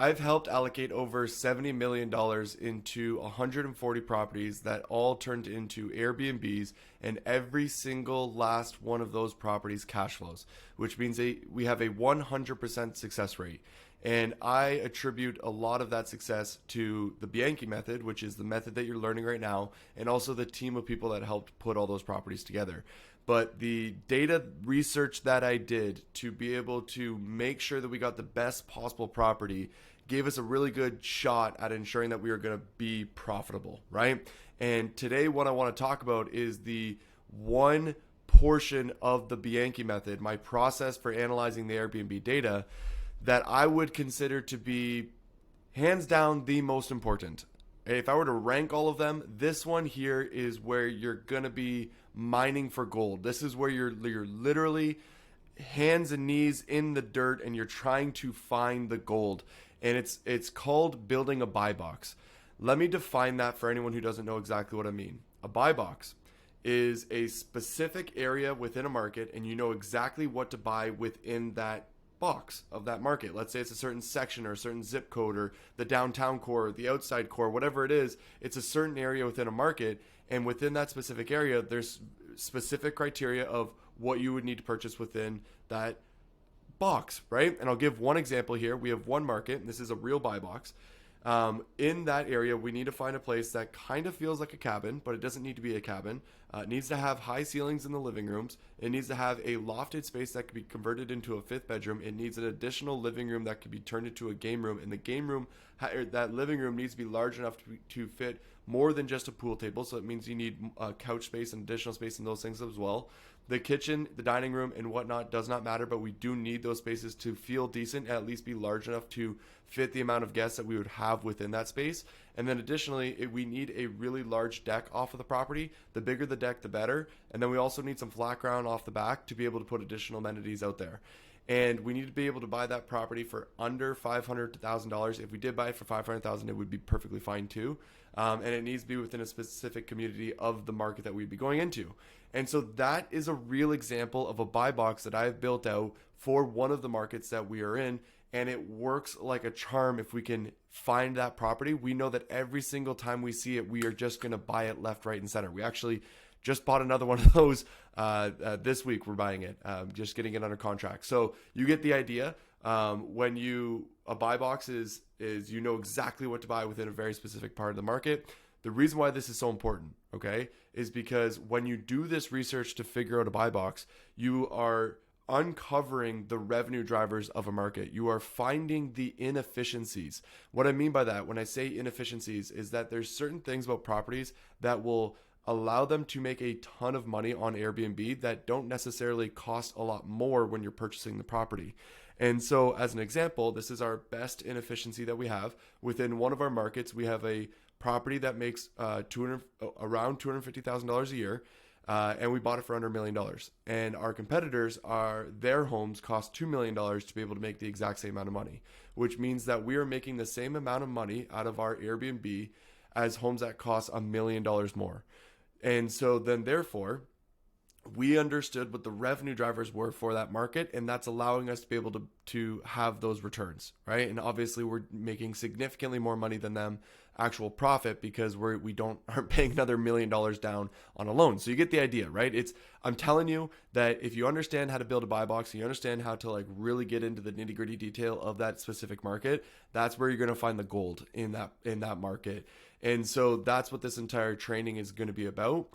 I've helped allocate over $70 million into 140 properties that all turned into Airbnbs, and every single last one of those properties cash flows, which means we have a 100% success rate. And I attribute a lot of that success to the Bianchi method, which is the method that you're learning right now, and also the team of people that helped put all those properties together. But the data research that I did to be able to make sure that we got the best possible property gave us a really good shot at ensuring that we are going to be profitable, right? And today, what I want to talk about is the one portion of the Bianchi method, my process for analyzing the Airbnb data, that I would consider to be hands down the most important. If I were to rank all of them, this one here is where you're going to be mining for gold. This is where you're literally hands and knees in the dirt and you're trying to find the gold. And it's called building a buy box. Let me define that for anyone who doesn't know exactly what I mean. A buy box is a specific area within a market, and you know exactly what to buy within that box of that market. Let's say it's a certain section or a certain zip code or the downtown core or the outside core, whatever it is. It's a certain area within a market, and within that specific area, there's specific criteria of what you would need to purchase within that box, right? And I'll give one example here. We have one market, and this is a real buy box. In that area, we need to find a place that kind of feels like a cabin, but it doesn't need to be a cabin. It needs to have high ceilings in the living rooms. It needs to have a lofted space that could be converted into a fifth bedroom. It needs an additional living room that could be turned into a game room. And the game room, that living room needs to be large enough to fit more than just a pool table. So it means you need couch space and additional space and those things as well. The kitchen, the dining room, and whatnot does not matter, but we do need those spaces to feel decent, at least be large enough to fit the amount of guests that we would have within that space. And then additionally, we need a really large deck off of the property. The bigger the deck, the better. And then we also need some flat ground off the back to be able to put additional amenities out there. And we need to be able to buy that property for under $500 to $1,000. If we did buy it for $500,000, it would be perfectly fine too. And it needs to be within a specific community of the market that we'd be going into. And so that is a real example of a buy box that I've built out for one of the markets that we are in. And it works like a charm. If we can find that property, we know that every single time we see it, we are just going to buy it left, right, and center. We actually just bought another one of those this week. We're buying it, just getting it under contract. So you get the idea. A buy box is you know exactly what to buy within a very specific part of the market. The reason why this is so important, okay, is because when you do this research to figure out a buy box, you are uncovering the revenue drivers of a market. You are finding the inefficiencies. What I mean by that, when I say inefficiencies, is that there's certain things about properties that will allow them to make a ton of money on Airbnb that don't necessarily cost a lot more when you're purchasing the property. And so as an example, this is our best inefficiency that we have. Within one of our markets, we have a property that makes around $250,000 a year. And we bought it for under $1 million. And our competitors, their homes cost $2 million to be able to make the exact same amount of money, which means that we are making the same amount of money out of our Airbnb as homes that cost $1 million more. And so then therefore, we understood what the revenue drivers were for that market, and that's allowing us to be able to have those returns, right? And obviously we're making significantly more money than them actual profit because aren't paying another $1 million down on a loan. So you get the idea, right? I'm telling you that if you understand how to build a buy box, and you understand how to like really get into the nitty gritty detail of that specific market, that's where you're going to find the gold in that market. And so that's what this entire training is going to be about.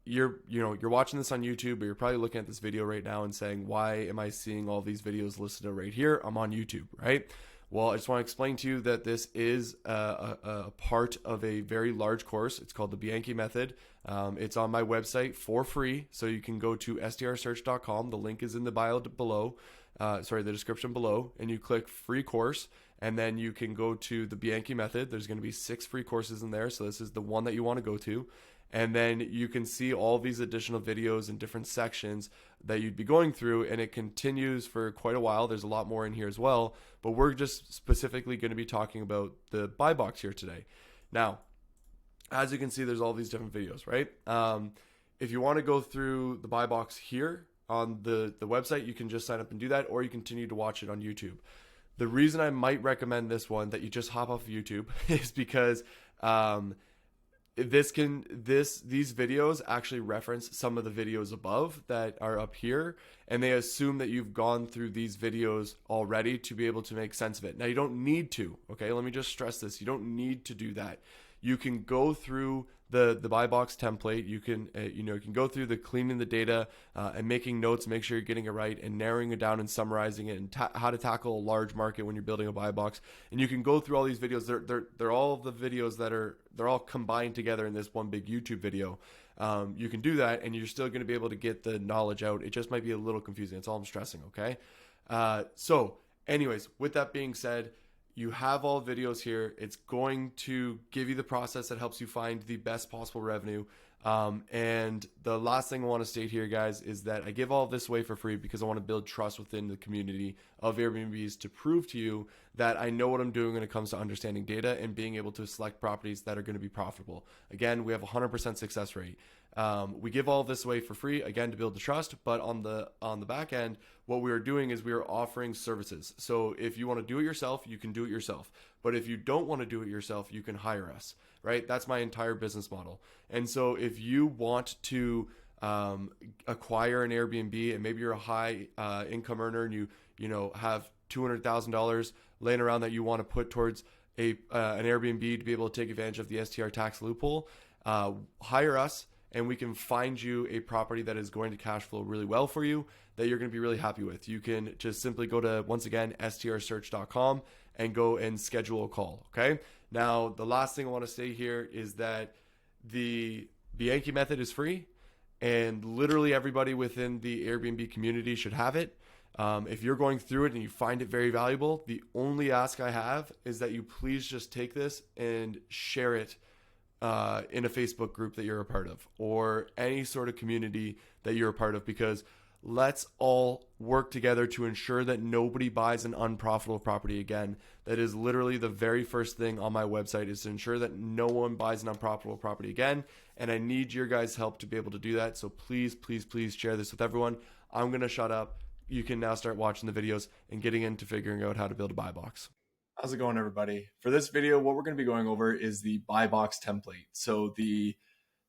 You're watching this on YouTube, but you're probably looking at this video right now and saying, why am I seeing all these videos listed right here? I'm on YouTube, right? Well, I just want to explain to you that this is a part of a very large course. It's called the Bianchi Method. It's on my website for free, so you can go to strsearch.com. The link is in the bio below, the description below, and you click free course, and then you can go to the Bianchi Method. There's going to be 6 free courses in there, so this is the one that you want to go to. And then you can see all these additional videos and different sections that you'd be going through, and it continues for quite a while. There's a lot more in here as well, but we're just specifically going to be talking about the buy box here today. Now, as you can see, there's all these different videos, right? If you want to go through the buy box here on the website, you can just sign up and do that, or you continue to watch it on YouTube. The reason I might recommend this one that you just hop off of YouTube is because um, these videos actually reference some of the videos above that are up here, and they assume that you've gone through these videos already to be able to make sense of it. Now you don't need to, okay? Let me just stress this. You don't need to do that. You can go through the buy box template. You can you can go through the cleaning the data and making notes, make sure you're getting it right, and narrowing it down and summarizing it, and how to tackle a large market when you're building a buy box. And you can go through all these videos. They're all the videos they're all combined together in this one big YouTube video. You can do that, and you're still going to be able to get the knowledge out. It just might be a little confusing. That's all I'm stressing. Okay. So, anyways, with that being said, you have all videos here. It's going to give you the process that helps you find the best possible revenue. And the last thing I want to state here, guys, is that I give all of this away for free because I want to build trust within the community of Airbnbs to prove to you that I know what I'm doing when it comes to understanding data and being able to select properties that are going to be profitable. Again, we have a 100% success rate. We give all of this away for free, again, to build the trust, but on the back end, what we are doing is we are offering services. So if you want to do it yourself, you can do it yourself. But if you don't want to do it yourself, you can hire us, right? That's my entire business model. And so if you want to acquire an Airbnb, and maybe you're a high income earner and you have $200,000 laying around that you want to put towards an Airbnb to be able to take advantage of the STR tax loophole, hire us, and we can find you a property that is going to cash flow really well for you, that you're going to be really happy with. You can just simply go to, once again, strsearch.com and go and schedule a call. Okay. Now, the last thing I want to say here is that the Bianchi method is free, and literally everybody within the Airbnb community should have it. If you're going through it and you find it very valuable, the only ask I have is that you please just take this and share it in a Facebook group that you're a part of, or any sort of community that you're a part of, because let's all work together to ensure that nobody buys an unprofitable property again. That is literally the very first thing on my website, is to ensure that no one buys an unprofitable property again. And I need your guys' help to be able to do that. So please, please, please share this with everyone. I'm going to shut up. You can now start watching the videos and getting into figuring out how to build a buy box. How's it going, everybody? For this video, what we're going to be going over is the buy box template. So the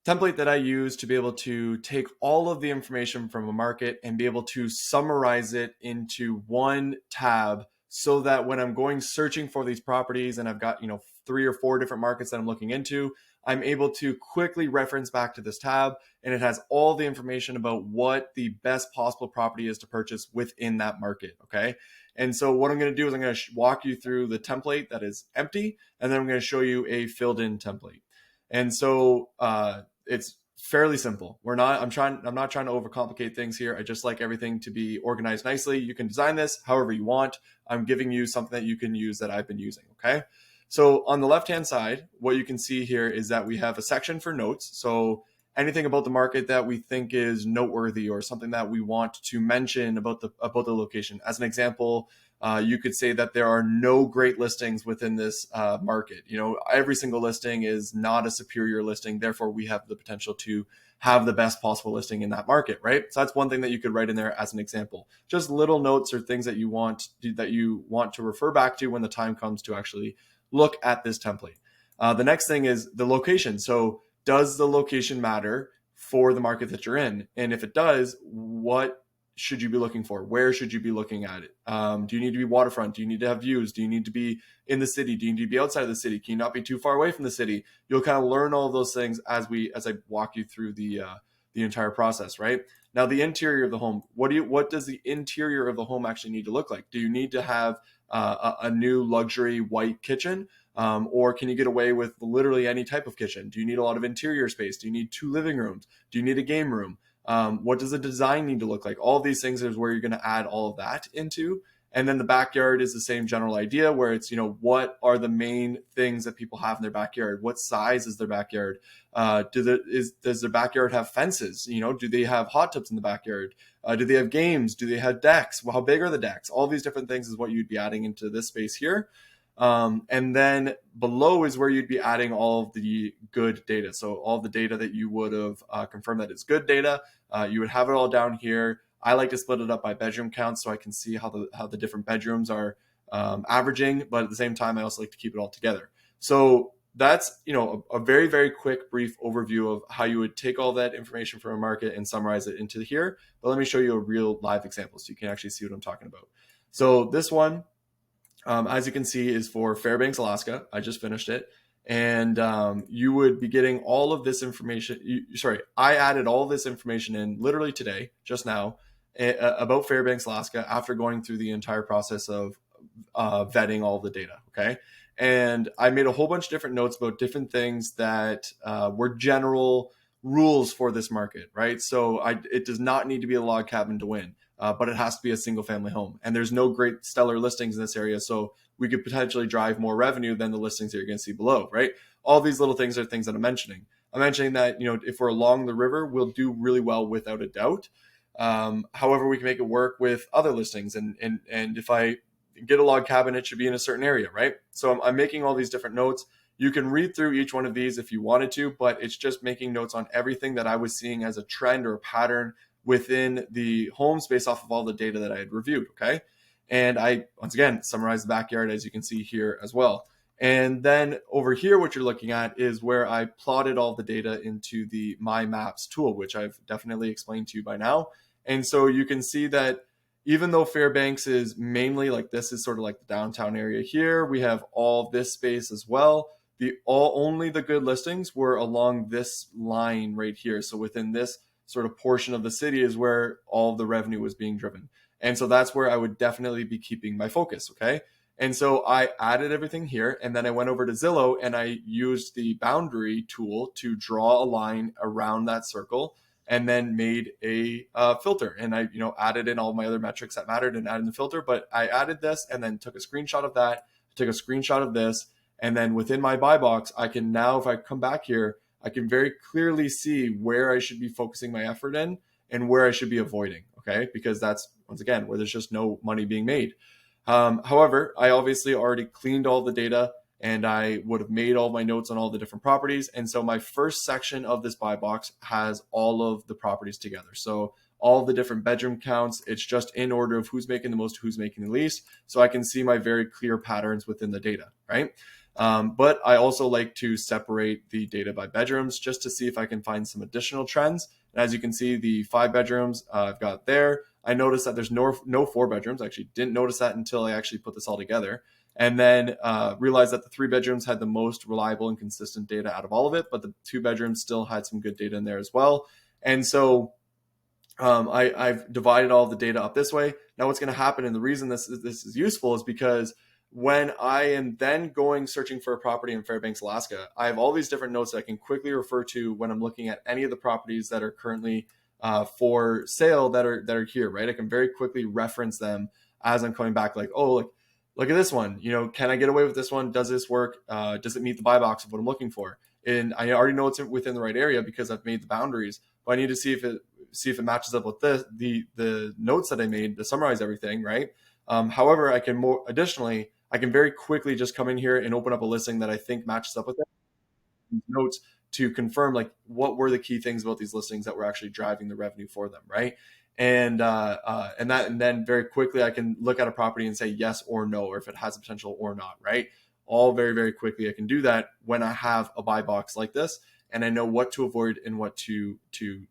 template that I use to be able to take all of the information from a market and be able to summarize it into one tab, so that when I'm going searching for these properties and I've got 3 or 4 different markets that I'm looking into, I'm able to quickly reference back to this tab, and it has all the information about what the best possible property is to purchase within that market. Okay. And so what I'm going to do is I'm going to walk you through the template that is empty, and then I'm going to show you a filled in template. And so it's fairly simple. I'm not trying to overcomplicate things here. I just like everything to be organized nicely. You can design this however you want. I'm giving you something that you can use that I've been using. Okay. So on the left-hand side, what you can see here is that we have a section for notes. So anything about the market that we think is noteworthy, or something that we want to mention about the location. As an example, you could say that there are no great listings within this market. Every single listing is not a superior listing. Therefore, we have the potential to have the best possible listing in that market, right? So that's one thing that you could write in there as an example. Just little notes or things that you want to refer back to when the time comes to actually look at this template. The next thing is the location. So does the location matter for the market that you're in? And if it does, what should you be looking for? Where should you be looking at it? Do you need to be waterfront? Do you need to have views? Do you need to be in the city? Do you need to be outside of the city? Can you not be too far away from the city? You'll kind of learn all of those things as I walk you through the entire process, right? Now, the interior of the home. What does the interior of the home actually need to look like? Do you need to have a new luxury white kitchen? Or can you get away with literally any type of kitchen? Do you need a lot of interior space? Do you need 2 living rooms? Do you need a game room? What does the design need to look like? All of these things is where you're going to add all of that into. And then the backyard is the same general idea, where it's, what are the main things that people have in their backyard? What size is their backyard? Does their backyard have fences? Do they have hot tubs in the backyard? Do they have games? Do they have decks? Well, how big are the decks? All these different things is what you'd be adding into this space here. And then below is where you'd be adding all of the good data. So all of the data that you would have confirmed that it's good data, you would have it all down here. I like to split it up by bedroom count, so I can see how the different bedrooms are averaging, but at the same time, I also like to keep it all together. So that's, a very, very quick, brief overview of how you would take all that information from a market and summarize it into here. But let me show you a real live example so you can actually see what I'm talking about. So this one, as you can see, is for Fairbanks, Alaska. I just finished it. And you would be getting all of this information. I added all this information in literally today, just now, about Fairbanks, Alaska, after going through the entire process of vetting all the data. Okay. And I made a whole bunch of different notes about different things that were general rules for this market, right? So it does not need to be a log cabin to win. But it has to be a single family home. And there's no great stellar listings in this area. So we could potentially drive more revenue than the listings that you're going to see below, right? All these little things are things that I'm mentioning. I'm mentioning that, if we're along the river, we'll do really well without a doubt. However, we can make it work with other listings. And if I get a log cabin, it should be in a certain area, right? So I'm making all these different notes. You can read through each one of these if you wanted to, but it's just making notes on everything that I was seeing as a trend or a pattern within the homes based off of all the data that I had reviewed. Okay. And I, once again, summarized the backyard, as you can see here as well. And then over here, what you're looking at is where I plotted all the data into the My Maps tool, which I've definitely explained to you by now. And so you can see that even though Fairbanks is mainly like, this is sort of like the downtown area here, we have all this space as well. Only the good listings were along this line right here. So within this sort of portion of the city is where all of the revenue was being driven. And so that's where I would definitely be keeping my focus. Okay. And so I added everything here, and then I went over to Zillow and I used the boundary tool to draw a line around that circle, and then made a filter. And I, added in all my other metrics that mattered and added in the filter. But I added this and then took a screenshot of that, took a screenshot of this, and then within my buy box, I can now, if I come back here, I can very clearly see where I should be focusing my effort in and where I should be avoiding. Okay. Because that's, once again, where there's just no money being made. However, I obviously already cleaned all the data, and I would have made all my notes on all the different properties. And so my first section of this buy box has all of the properties together. So all the different bedroom counts, it's just in order of who's making the most, who's making the least. So I can see my very clear patterns within the data, right? But I also like to separate the data by bedrooms just to see if I can find some additional trends. And as you can see, the 5 bedrooms I've got there. I noticed that there's no 4 bedrooms. I actually didn't notice that until I actually put this all together. And then realized that the 3 bedrooms had the most reliable and consistent data out of all of it, but the 2 bedrooms still had some good data in there as well. And so I've divided all the data up this way. Now what's going to happen, and the reason this is useful, is because when I am then searching for a property in Fairbanks, Alaska, I have all these different notes that I can quickly refer to when I'm looking at any of the properties that are currently for sale that are here, right? I can very quickly reference them as I'm coming back, like, oh, look at this one. Can I get away with this one? Does this work? Does it meet the buy box of what I'm looking for? And I already know it's within the right area because I've made the boundaries, but I need to see if it matches up with the notes that I made to summarize everything, right? However, additionally, I can very quickly just come in here and open up a listing that I think matches up with it, notes to confirm like what were the key things about these listings that were actually driving the revenue for them, right? And then very quickly I can look at a property and say yes or no, or if it has a potential or not, right? All very, very quickly. I can do that when I have a buy box like this, and I know what to avoid and what to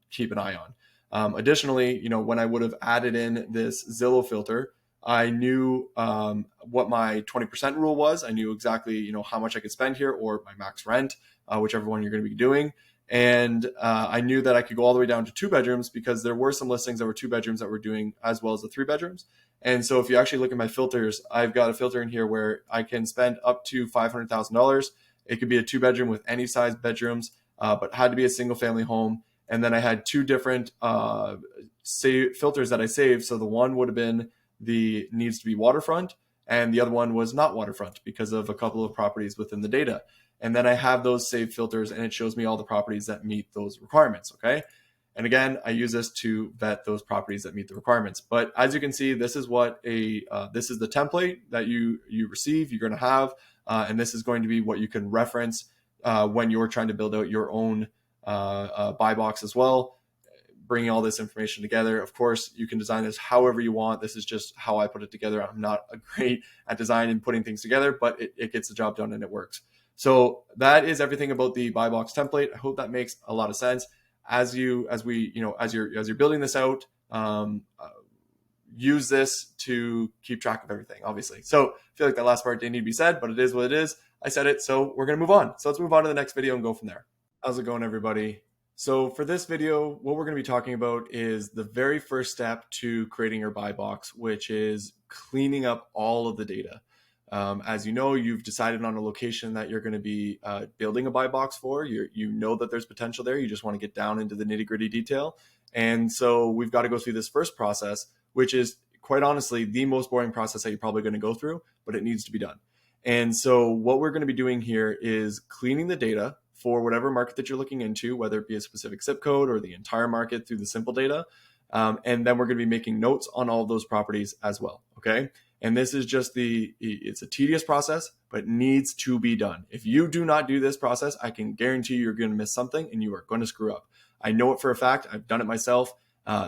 keep an eye on. Additionally, when I would have added in this Zillow filter, I knew what my 20% rule was. I knew exactly, how much I could spend here, or my max rent, whichever one you're going to be doing. And I knew that I could go all the way down to 2 bedrooms because there were some listings that were 2 bedrooms that were doing as well as the 3 bedrooms. And so if you actually look at my filters, I've got a filter in here where I can spend up to $500,000. It could be a 2 bedroom with any size bedrooms, but had to be a single family home. And then I had 2 different filters that I saved. So the one would have been the needs to be waterfront, and the other one was not waterfront because of a couple of properties within the data. And then I have those saved filters, and it shows me all the properties that meet those requirements. Okay. And again, I use this to vet those properties that meet the requirements. But as you can see, this is what this is the template that you receive, you're going to have, and this is going to be what you can reference when you're trying to build out your own buy box as well. bringing all this information together. Of course, you can design this however you want. This is just how I put it together. I'm not great at design and putting things together, but it gets the job done and it works. So that is everything about the buy box template. I hope that makes a lot of sense. As you're building this out, use this to keep track of everything, obviously. So I feel like that last part didn't need to be said, but it is what it is. I said it, so we're going to move on. So let's move on to the next video and go from there. How's it going, everybody? So for this video, what we're going to be talking about is the very first step to creating your buy box, which is cleaning up all of the data. As you know, you've decided on a location that you're going to be building a buy box for. You know that there's potential there. You just want to get down into the nitty-gritty detail. And so we've got to go through this first process, which is quite honestly the most boring process that you're probably going to go through, but it needs to be done. And so what we're going to be doing here is cleaning the data for whatever market that you're looking into, whether it be a specific zip code or the entire market through the simple data. And then we're going to be making notes on all of those properties as well. Okay. And this is just it's a tedious process, but needs to be done. If you do not do this process, I can guarantee you're going to miss something and you are going to screw up. I know it for a fact. I've done it myself.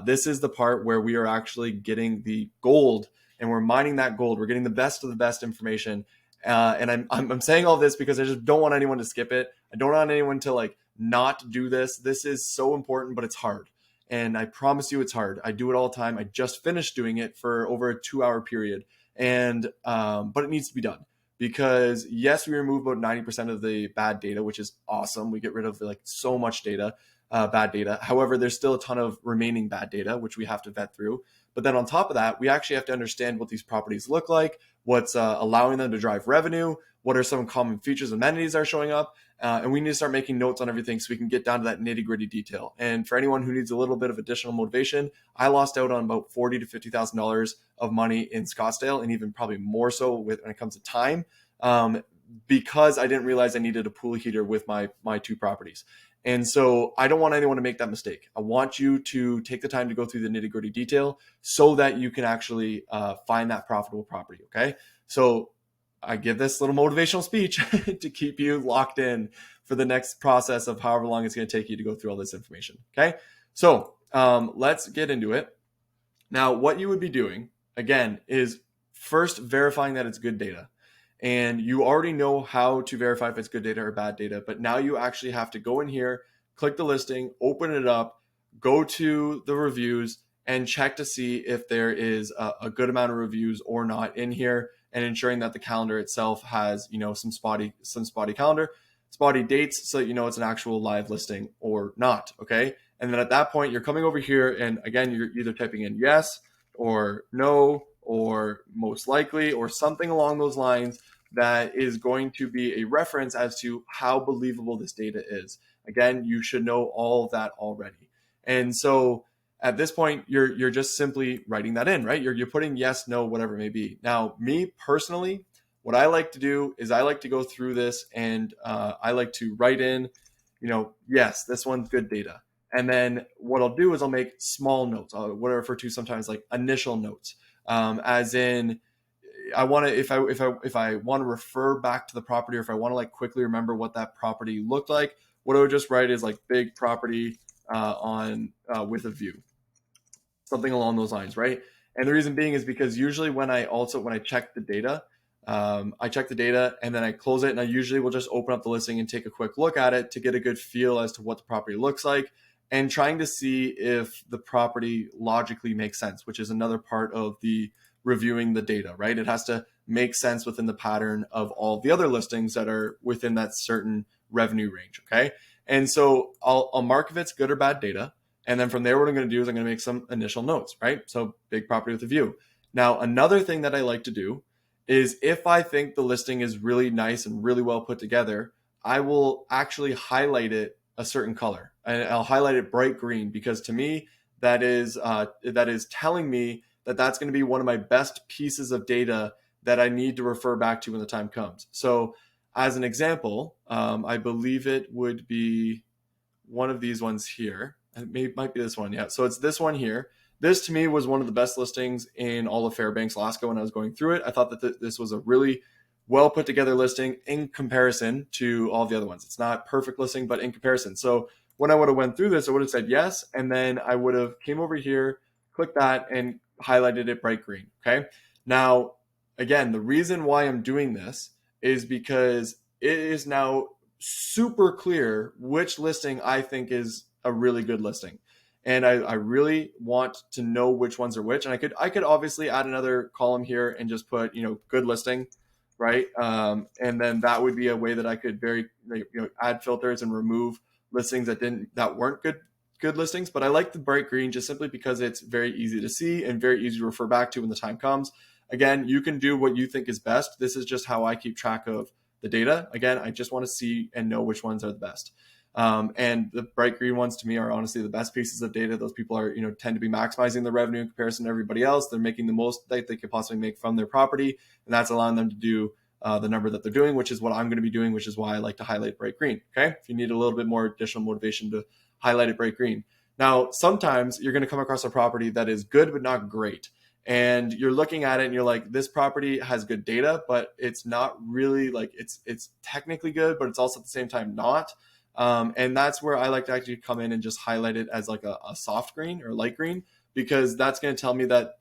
This is the part where we are actually getting the gold and we're mining that gold. We're getting the best of the best information. And I'm saying all this because I just don't want anyone to skip it. I don't want anyone to not do this. This is so important, but it's hard. And I promise you it's hard. I do it all the time. I just finished doing it for over a 2-hour period. And but it needs to be done because yes, we remove about 90% of the bad data, which is awesome. We get rid of so much data, bad data. However, there's still a ton of remaining bad data, which we have to vet through. But then on top of that, we actually have to understand what these properties look like, what's allowing them to drive revenue, what are some common features, amenities that are showing up. And we need to start making notes on everything so we can get down to that nitty gritty detail. And for anyone who needs a little bit of additional motivation, I lost out on about $40,000 to $50,000 of money in Scottsdale, and even probably more so when it comes to time, because I didn't realize I needed a pool heater with my 2 properties. And so I don't want anyone to make that mistake. I want you to take the time to go through the nitty gritty detail so that you can actually find that profitable property. Okay. So I give this little motivational speech to keep you locked in for the next process of however long it's going to take you to go through all this information. Okay. So let's get into it. Now, what you would be doing again is first verifying that it's good data. And you already know how to verify if it's good data or bad data, but now you actually have to go in here, click the listing, open it up, go to the reviews and check to see if there is a good amount of reviews or not in here, and ensuring that the calendar itself has, some spotty dates so that it's an actual live listing or not. Okay. And then at that point, you're coming over here and again, you're either typing in yes or no or most likely or something along those lines that is going to be a reference as to how believable this data is. Again, you should know all of that already. And so at this point, you're just simply writing that in, right? You're putting yes, no, whatever it may be. Now, me personally, what I like to do is I like to go through this and I like to write in, yes, this one's good data. And then what I'll do is I'll make small notes, what I refer to sometimes like initial notes, as in I want to, if I want to refer back to the property, or if I want to quickly remember what that property looked like, what I would just write is big property on with a view, something along those lines, right? And the reason being is because usually when I check the data, I check the data and then I close it, and I usually will just open up the listing and take a quick look at it to get a good feel as to what the property looks like, and trying to see if the property logically makes sense, which is another part of the reviewing the data, right? It has to make sense within the pattern of all the other listings that are within that certain revenue range. Okay. And so I'll mark if it's good or bad data. And then from there, what I'm going to do is I'm going to make some initial notes, right? So big property with a view. Now, another thing that I like to do is if I think the listing is really nice and really well put together, I will actually highlight it a certain color, and I'll highlight it bright green, because to me, that is telling me that that's going to be one of my best pieces of data that I need to refer back to when the time comes. So as an example, I believe it would be one of these ones here. It might be this one. Yeah. So it's this one here. This to me was one of the best listings in all of Fairbanks, Alaska. When I was going through it, I thought that this was a really well put together listing in comparison to all the other ones. It's not perfect listing, but in comparison. So when I would have went through this, I would have said yes, and then I would have came over here, clicked that, and highlighted it bright green. Okay. Now, again, the reason why I'm doing this is because it is now super clear which listing I think is a really good listing. And I really want to know which ones are which. And I could obviously add another column here and just put, good listing, right? And then that would be a way that I could add filters and remove listings that weren't good listings. But I like the bright green just simply because it's very easy to see and very easy to refer back to when the time comes. Again, you can do what you think is best. This is just how I keep track of the data. Again, I just want to see and know which ones are the best. And the bright green ones to me are honestly the best pieces of data. Those people are, tend to be maximizing their revenue in comparison to everybody else. They're making the most that they could possibly make from their property, and that's allowing them to do the number that they're doing, which is what I'm going to be doing, which is why I like to highlight bright green. Okay, if you need a little bit more additional motivation to highlight it bright green. Now, sometimes you're going to come across a property that is good but not great. And you're looking at it and you're like, this property has good data, but it's not really like it's technically good, but it's also at the same time not. And that's where I like to actually come in and just highlight it as like a soft green or light green, because that's going to tell me that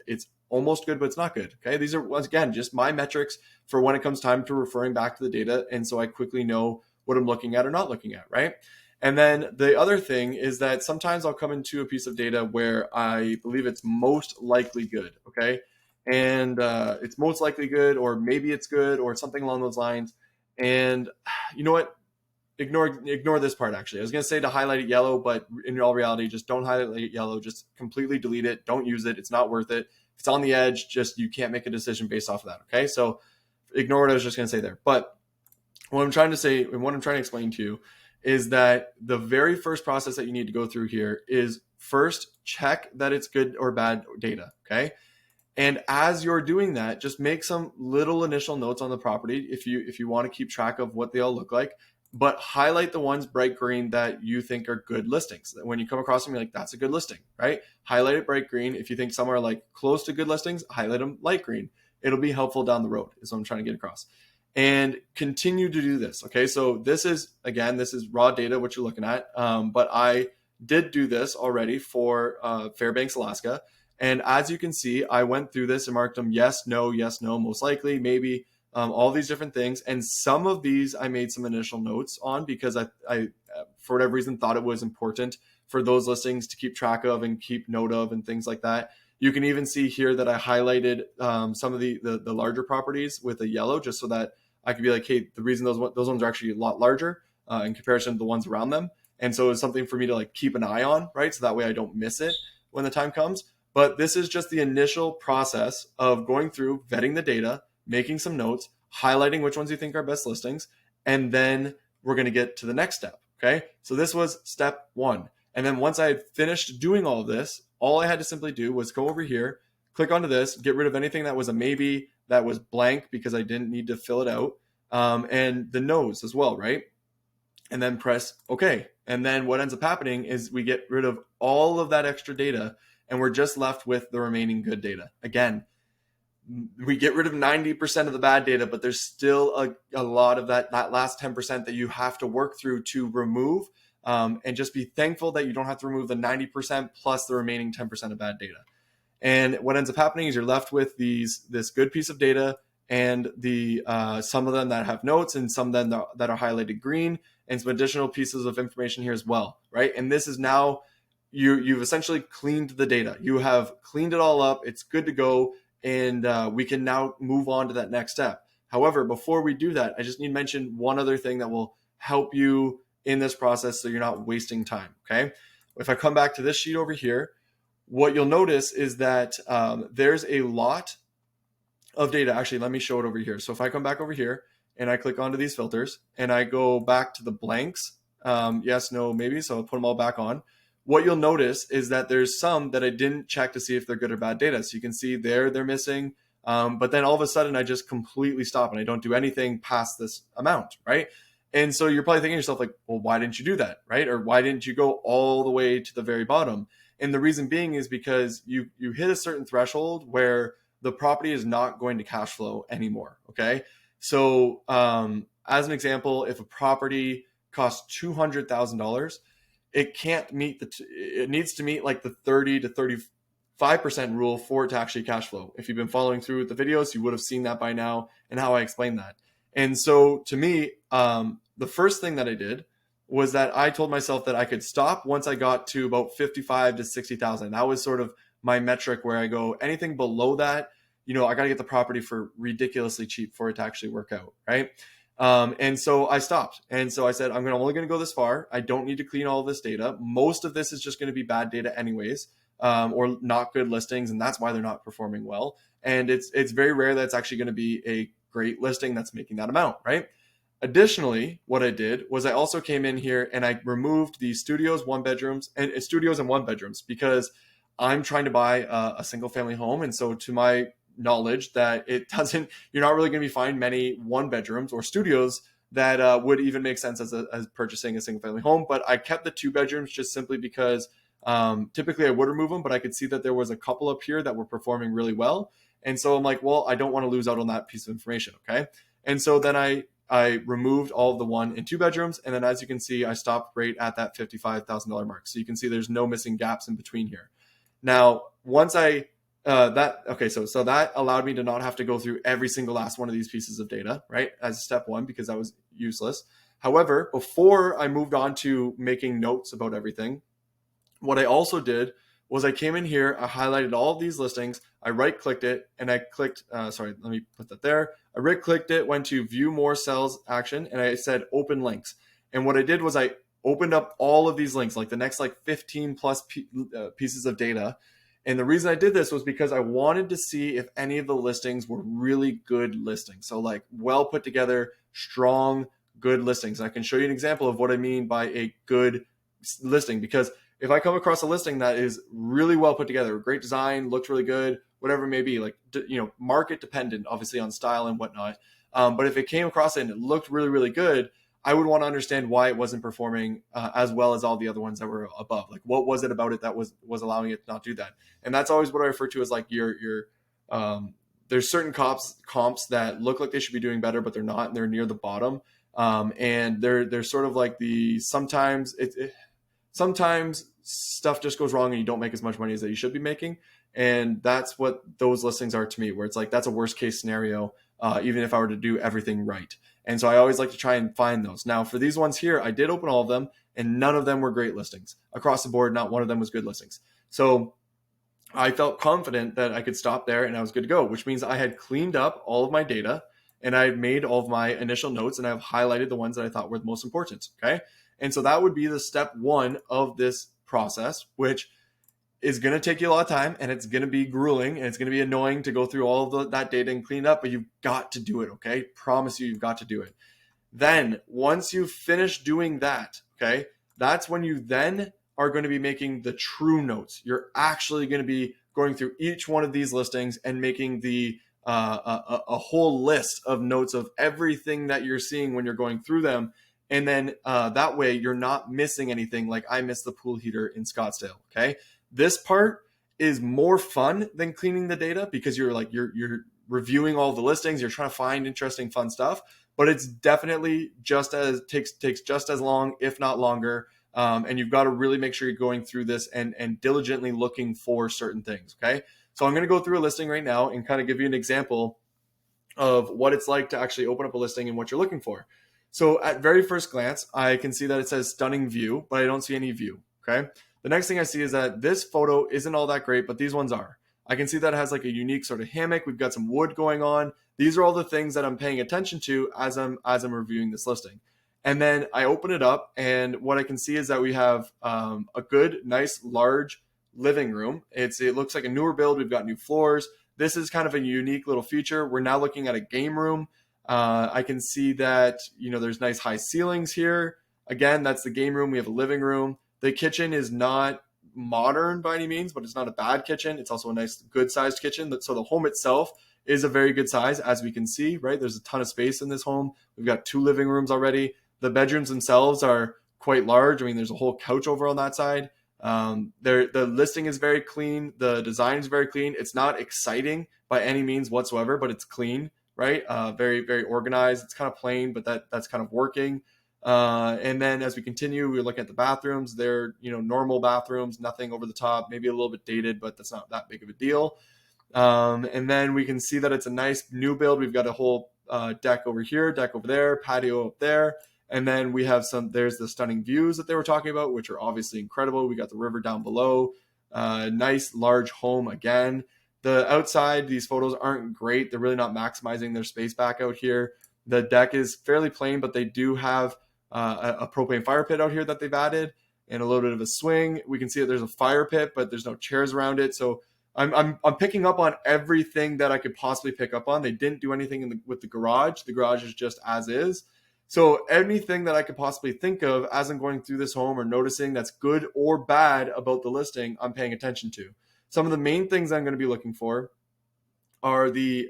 it's almost good, but it's not good. Okay. These are, once again, just my metrics for when it comes time to referring back to the data. And so I quickly know what I'm looking at or not looking at. Right. And then the other thing is that sometimes I'll come into a piece of data where I believe it's most likely good. Okay. And it's most likely good, or maybe it's good, or something along those lines. And you know what? Ignore this part. Actually, I was going to say to highlight it yellow, but in all reality, just don't highlight it yellow. Just completely delete it. Don't use it. It's not worth it. If it's on the edge, just you can't make a decision based off of that. Okay, so ignore what I was just going to say there. But what I'm trying to say and what I'm trying to explain to you is that the very first process that you need to go through here is first check that it's good or bad data. Okay. And as you're doing that, just make some little initial notes on the property if you want to keep track of what they all look like, but highlight the ones bright green that you think are good listings. When you come across them, you're like, that's a good listing, right? Highlight it bright green. If you think some are like close to good listings, highlight them light green. It'll be helpful down the road, is what I'm trying to get across. And continue to do this. Okay, so this is raw data, what you're looking at. But I did do this already for Fairbanks, Alaska. And as you can see, I went through this and marked them yes, no, most likely, maybe, all these different things. And some of these I made some initial notes on because I for whatever reason, thought it was important for those listings to keep track of and keep note of and things like that. You can even see here that I highlighted some of the larger properties with a yellow, just so that I could be like, hey, the reason those ones are actually a lot larger in comparison to the ones around them. And so it's something for me to like keep an eye on, right? So that way I don't miss it when the time comes. But this is just the initial process of going through, vetting the data, making some notes, highlighting which ones you think are best listings, and then we're going to get to the next step. Okay. So this was step one. And then once I had finished doing all of this, all I had to simply do was go over here, click onto this, get rid of anything that was a maybe, that was blank because I didn't need to fill it out, and the no's as well, right? And then press OK. And then what ends up happening is we get rid of all of that extra data, and we're just left with the remaining good data. Again, we get rid of 90% of the bad data, but there's still a lot of that last 10% that you have to work through to remove. And just be thankful that you don't have to remove the 90% plus the remaining 10% of bad data. And what ends up happening is you're left with this good piece of data, and the some of them that have notes, and some of them that are highlighted green, and some additional pieces of information here as well, right? And this is now you've essentially cleaned the data. You have cleaned it all up. It's good to go, and we can now move on to that next step. However, before we do that, I just need to mention one other thing that will help you in this process so you're not wasting time. Okay. If I come back to this sheet over here, what you'll notice is that there's a lot of data. Actually, let me show it over here. So if I come back over here and I click onto these filters and I go back to the blanks, yes, no, maybe, so I'll put them all back on. What you'll notice is that there's some that I didn't check to see if they're good or bad data. So you can see they're missing. But then all of a sudden I just completely stop and I don't do anything past this amount, right? And so you're probably thinking to yourself like, well, why didn't you do that, right? Or why didn't you go all the way to the very bottom? And the reason being is because you hit a certain threshold where the property is not going to cash flow anymore, okay? So as an example, if a property costs $200,000, it can't meet it needs to meet like the 30 to 35% rule for it to actually cash flow. If you've been following through with the videos, you would have seen that by now and how I explained that. And so to me, the first thing that I did was that I told myself that I could stop once I got to about 55 to 60,000. That was sort of my metric where I go, anything below that, I got to get the property for ridiculously cheap for it to actually work out, right? And so I stopped. And so I said, I'm only going to go this far. I don't need to clean all of this data. Most of this is just going to be bad data anyways, or not good listings. And that's why they're not performing well. And it's very rare that it's actually going to be a great listing that's making that amount, right? Additionally, what I did was I also came in here and I removed the studios, one bedrooms, and studios and one bedrooms, because I'm trying to buy a single family home. And so to my knowledge that you're not really going to be finding many one bedrooms or studios that would even make sense as purchasing a single family home. But I kept the two bedrooms just simply because typically I would remove them, but I could see that there was a couple up here that were performing really well. And so I'm like, well, I don't want to lose out on that piece of information. Okay. And so then I removed all of the one and two bedrooms. And then as you can see, I stopped right at that $55,000 mark. So you can see there's no missing gaps in between here. Now, once I so that allowed me to not have to go through every single last one of these pieces of data, right, as step one, because that was useless. However, before I moved on to making notes about everything, what I also did was I came in here, I highlighted all of these listings, I right-clicked it, and I clicked, let me put that there. I right-clicked it, went to view more cells action, and I said open links. And what I did was I opened up all of these links, like the next 15 plus pieces of data. And the reason I did this was because I wanted to see if any of the listings were really good listings. So like well put together, strong, good listings. And I can show you an example of what I mean by a good listing, because if I come across a listing that is really well put together, great design, looks really good, whatever it may be, like, market dependent, obviously on style and whatnot. But if it came across it and it looked really, really good, I would want to understand why it wasn't performing as well as all the other ones that were above. Like, what was it about it that was allowing it to not do that? And that's always what I refer to as like there's certain comps that look like they should be doing better, but they're not, and they're near the bottom. And they're sort of like sometimes stuff just goes wrong and you don't make as much money as that you should be making. And that's what those listings are to me, where it's like, that's a worst case scenario, even if I were to do everything right. And so I always like to try and find those. Now, for these ones here, I did open all of them, and none of them were great listings. Across the board, not one of them was good listings. So I felt confident that I could stop there and I was good to go, which means I had cleaned up all of my data and I had made all of my initial notes, and I've highlighted the ones that I thought were the most important. Okay. And so that would be the step one of this process, which is going to take you a lot of time, and it's going to be grueling, and it's going to be annoying to go through all of that data and clean it up, but you've got to do it. Okay. Promise you've got to do it. Then once you finish doing that, okay, that's when you then are going to be making the true notes. You're actually going to be going through each one of these listings and making a whole list of notes of everything that you're seeing when you're going through them. And then that way you're not missing anything. Like I missed the pool heater in Scottsdale. Okay. This part is more fun than cleaning the data, because you're reviewing all the listings. You're trying to find interesting, fun stuff, but it's definitely takes just as long, if not longer. And you've got to really make sure you're going through this and diligently looking for certain things. Okay. So I'm going to go through a listing right now and kind of give you an example of what it's like to actually open up a listing and what you're looking for. So at very first glance, I can see that it says stunning view, but I don't see any view. Okay. The next thing I see is that this photo isn't all that great, but these ones are. I can see that it has like a unique sort of hammock. We've got some wood going on. These are all the things that I'm paying attention to as I'm reviewing this listing. And then I open it up, and what I can see is that we have a good, nice, large living room. It looks like a newer build. We've got new floors. This is kind of a unique little feature. We're now looking at a game room. I can see that, there's nice high ceilings here. Again, that's the game room. We have a living room. The kitchen is not modern by any means, but it's not a bad kitchen. It's also a nice, good sized kitchen. So the home itself is a very good size, as we can see, right? There's a ton of space in this home. We've got 2 living rooms already. The bedrooms themselves are quite large. I mean, there's a whole couch over on that side. The listing is very clean. The design is very clean. It's not exciting by any means whatsoever, but it's clean, right? Very, very organized. It's kind of plain, but that's kind of working. And then as we continue, we look at the bathrooms. They're, normal bathrooms, nothing over the top, maybe a little bit dated, but that's not that big of a deal. And then we can see that it's a nice new build. We've got a whole deck over here, deck over there, patio up there. And then we have there's the stunning views that they were talking about, which are obviously incredible. We got the river down below, nice large home again. The outside, these photos aren't great. They're really not maximizing their space back out here. The deck is fairly plain, but they do have a propane fire pit out here that they've added and a little bit of a swing. We can see that there's a fire pit, but there's no chairs around it. So I'm picking up on everything that I could possibly pick up on. They didn't do anything with the garage. The garage is just as is. So anything that I could possibly think of as I'm going through this home or noticing that's good or bad about the listing, I'm paying attention to. Some of the main things I'm going to be looking for are is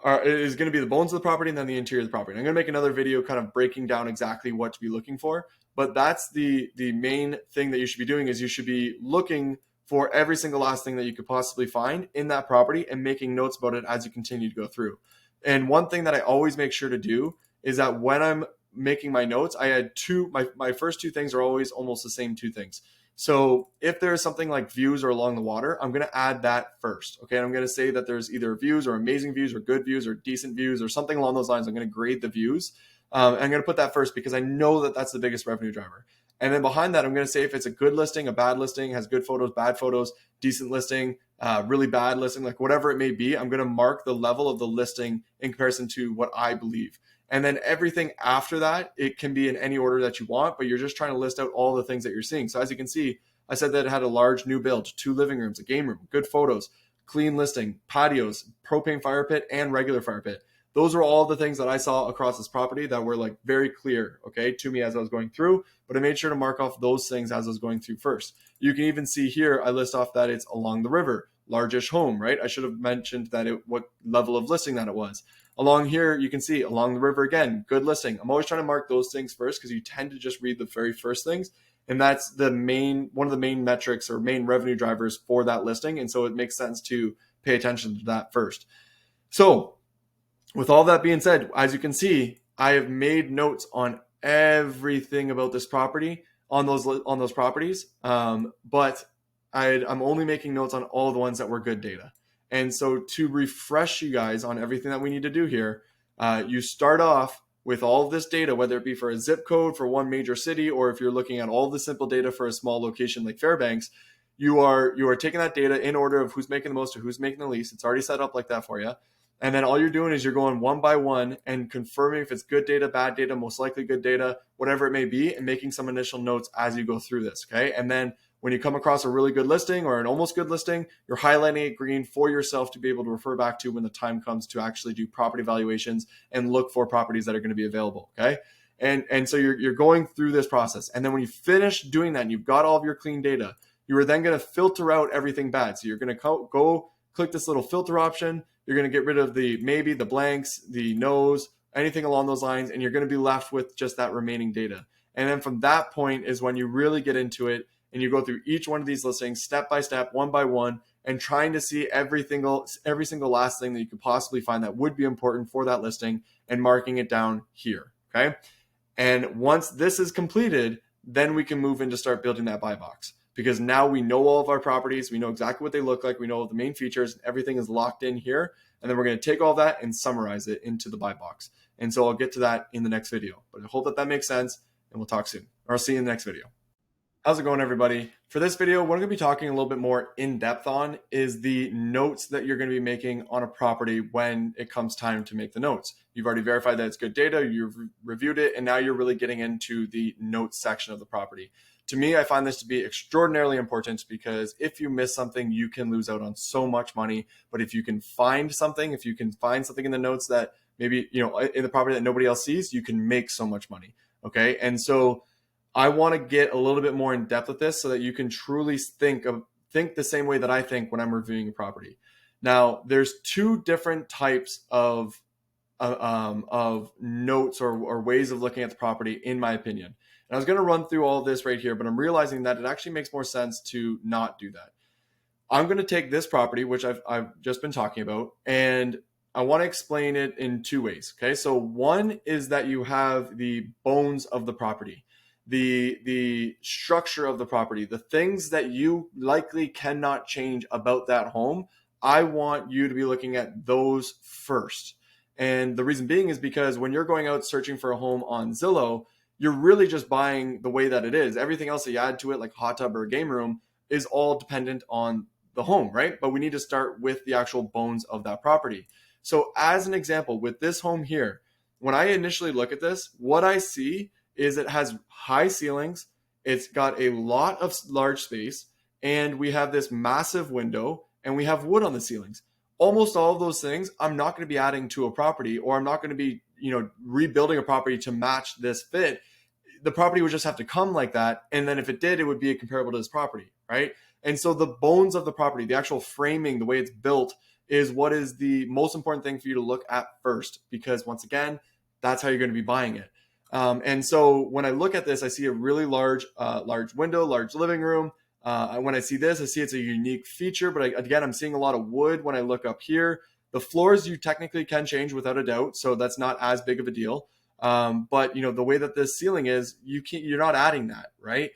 going to be the bones of the property and then the interior of the property. I'm going to make another video kind of breaking down exactly what to be looking for, but that's the main thing that you should be doing is you should be looking for every single last thing that you could possibly find in that property and making notes about it as you continue to go through. And one thing that I always make sure to do is that when I'm making my notes, I had my first two things are always almost the same two things. So if there's something like views or along the water, I'm going to add that first. Okay. And I'm going to say that there's either views or amazing views or good views or decent views or something along those lines. I'm going to grade the views. And I'm going to put that first because I know that that's the biggest revenue driver. And then behind that, I'm going to say if it's a good listing, a bad listing, has good photos, bad photos, decent listing, really bad listing, like whatever it may be, I'm going to mark the level of the listing in comparison to what I believe. And then everything after that, it can be in any order that you want, but you're just trying to list out all the things that you're seeing. So as you can see, I said that it had a large new build, 2 living rooms, a game room, good photos, clean listing, patios, propane fire pit, and regular fire pit. Those are all the things that I saw across this property that were like very clear, okay, to me as I was going through, but I made sure to mark off those things as I was going through first. You can even see here, I list off that it's along the river, largish home, right? I should have mentioned that what level of listing that it was. Along here, you can see along the river again, good listing. I'm always trying to mark those things first because you tend to just read the very first things. And that's one of the main metrics or main revenue drivers for that listing. And so it makes sense to pay attention to that first. So with all that being said, as you can see, I have made notes on everything about this property on those properties. But I'm only making notes on all the ones that were good data. And so to refresh you guys on everything that we need to do here, you start off with all of this data, whether it be for a zip code for one major city, or if you're looking at all the simple data for a small location like Fairbanks, you are taking that data in order of who's making the most or who's making the least. It's already set up like that for you. And then all you're doing is you're going one by one and confirming if it's good data, bad data, most likely good data, whatever it may be, and making some initial notes as you go through this, okay? And then when you come across a really good listing or an almost good listing, you're highlighting it green for yourself to be able to refer back to when the time comes to actually do property valuations and look for properties that are going to be available, okay? And so you're going through this process. And then when you finish doing that and you've got all of your clean data, you are then going to filter out everything bad. So you're going to go click this little filter option. You're going to get rid of the maybe, the blanks, the no's, anything along those lines, and you're going to be left with just that remaining data. And then from that point is when you really get into it and you go through each one of these listings step by step, one by one, and trying to see every single last thing that you could possibly find that would be important for that listing and marking it down here, okay? And once this is completed, then we can move in to start building that buy box. Because now we know all of our properties, we know exactly what they look like, we know the main features, everything is locked in here, and then we're going to take all that and summarize it into the buy box. And so I'll get to that in the next video. But I hope that makes sense, and we'll talk soon. Or I'll see you in the next video. How's it going, everybody? For this video, what I'm going to be talking a little bit more in depth on is the notes that you're going to be making on a property when it comes time to make the notes. You've already verified that it's good data, you've reviewed it, and now you're really getting into the notes section of the property. To me, I find this to be extraordinarily important because if you miss something, you can lose out on so much money. But if you can find something in the notes that maybe, in the property that nobody else sees, you can make so much money. Okay. And so I want to get a little bit more in depth with this so that you can truly think the same way that I think when I'm reviewing a property. Now, there's two different types of notes or ways of looking at the property, in my opinion. And I was going to run through all of this right here, but I'm realizing that it actually makes more sense to not do that. I'm going to take this property, which I've just been talking about, and I want to explain it in two ways. Okay. So one is that you have the bones of the property, the structure of the property, the things that you likely cannot change about that home. I want you to be looking at those first. And the reason being is because when you're going out searching for a home on Zillow, you're really just buying the way that it is. Everything else that you add to it, like a hot tub or a game room, is all dependent on the home, right? But we need to start with the actual bones of that property. So, as an example, with this home here, when I initially look at this, what I see is it has high ceilings, it's got a lot of large space, and we have this massive window, and we have wood on the ceilings. Almost all of those things I'm not going to be adding to a property, or I'm not going to be, rebuilding a property to match this fit. The property would just have to come like that, and then if it did, it would be comparable to this property, right? And so the bones of the property, the actual framing, the way it's built, is what is the most important thing for you to look at first, because once again, that's how you're going to be buying it. And so when I look at this, I see a really large window, large living room. When I see this, I see it's a unique feature, but again, I'm seeing a lot of wood when I look up here. The floors you technically can change without a doubt, so that's not as big of a deal. But the way that this ceiling is, you're not adding that, right?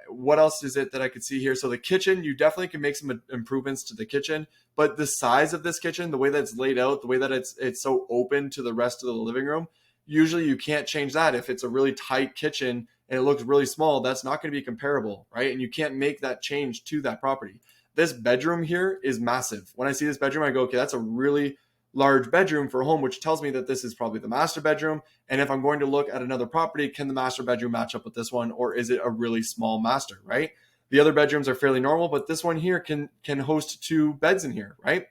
What else is it that I could see here? So the kitchen, you definitely can make some improvements to the kitchen, but the size of this kitchen, the way that it's laid out, the way that it's so open to the rest of the living room, usually you can't change that. If it's a really tight kitchen and it looks really small, that's not going to be comparable, right? And you can't make that change to that property. This bedroom here is massive. When I see this bedroom, I go, okay, that's a really large bedroom for a home, which tells me that this is probably the master bedroom. And if I'm going to look at another property, can the master bedroom match up with this one, or is it a really small master, right? The other bedrooms are fairly normal, but this one here can host two beds in here, right?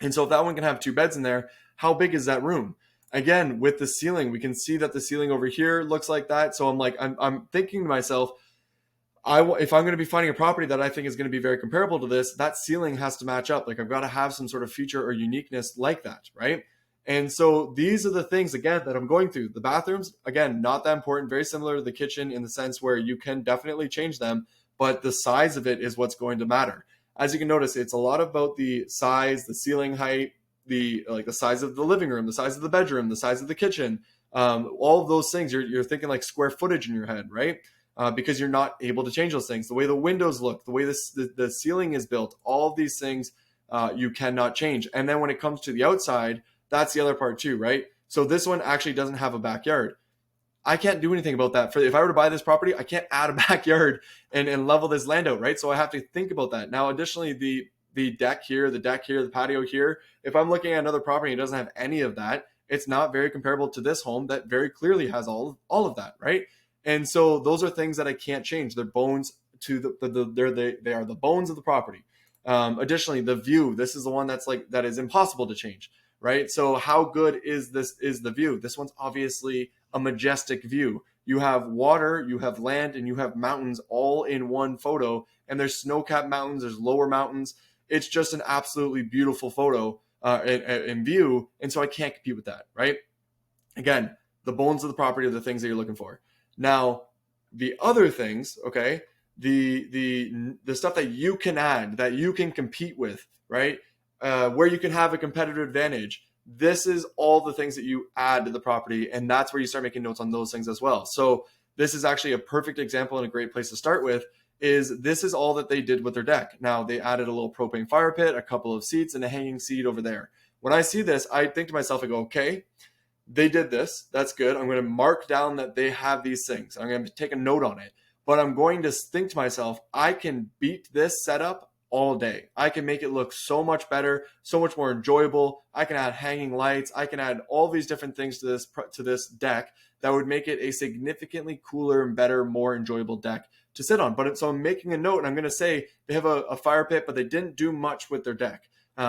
And so if that one can have two beds in there, how big is that room? Again, with the ceiling, we can see that the ceiling over here looks like that. So I'm thinking to myself, if I'm going to be finding a property that I think is going to be very comparable to this, that ceiling has to match up. Like I've got to have some sort of feature or uniqueness like that, right? And so these are the things, again, that I'm going through. The bathrooms, again, not that important, very similar to the kitchen in the sense where you can definitely change them, but the size of it is what's going to matter. As you can notice, it's a lot about the size, the ceiling height, the size of the living room, the size of the bedroom, the size of the kitchen, all of those things. You're thinking like square footage in your head, right? Because you're not able to change those things. The way the windows look, the way the ceiling is built, all of these things you cannot change. And then when it comes to the outside, that's the other part too, right? So this one actually doesn't have a backyard. I can't do anything about that. If I were to buy this property, I can't add a backyard and level this land out, right? So I have to think about that. Now, additionally, the deck here, the patio here, if I'm looking at another property and it doesn't have any of that, it's not very comparable to this home that very clearly has all of that, right? And so those are things that I can't change. They're bones to they are the bones of the property. Additionally, the view. This is the one that is impossible to change, right? So how good is the view? This one's obviously a majestic view. You have water, you have land, and you have mountains all in one photo. And there's snow-capped mountains, there's lower mountains. It's just an absolutely beautiful photo in view. And so I can't compete with that, right? Again, the bones of the property are the things that you're looking for. Now, the other things, okay, the stuff that you can add, that you can compete with, right, where you can have a competitive advantage, this is all the things that you add to the property, and that's where you start making notes on those things as well. So this is actually a perfect example and a great place to start with. This is all that they did with their deck. Now, they added a little propane fire pit, a couple of seats, and a hanging seat over there. When I see this, I think to myself, I go, okay, they did this. That's good. I'm going to mark down that they have these things. I'm going to take a note on it. But I'm going to think to myself, I can beat this setup all day. I can make it look so much better, so much more enjoyable. I can add hanging lights. I can add all these different things to this deck that would make it a significantly cooler and better, more enjoyable deck to sit on. So I'm making a note, and I'm going to say they have a fire pit, but they didn't do much with their deck.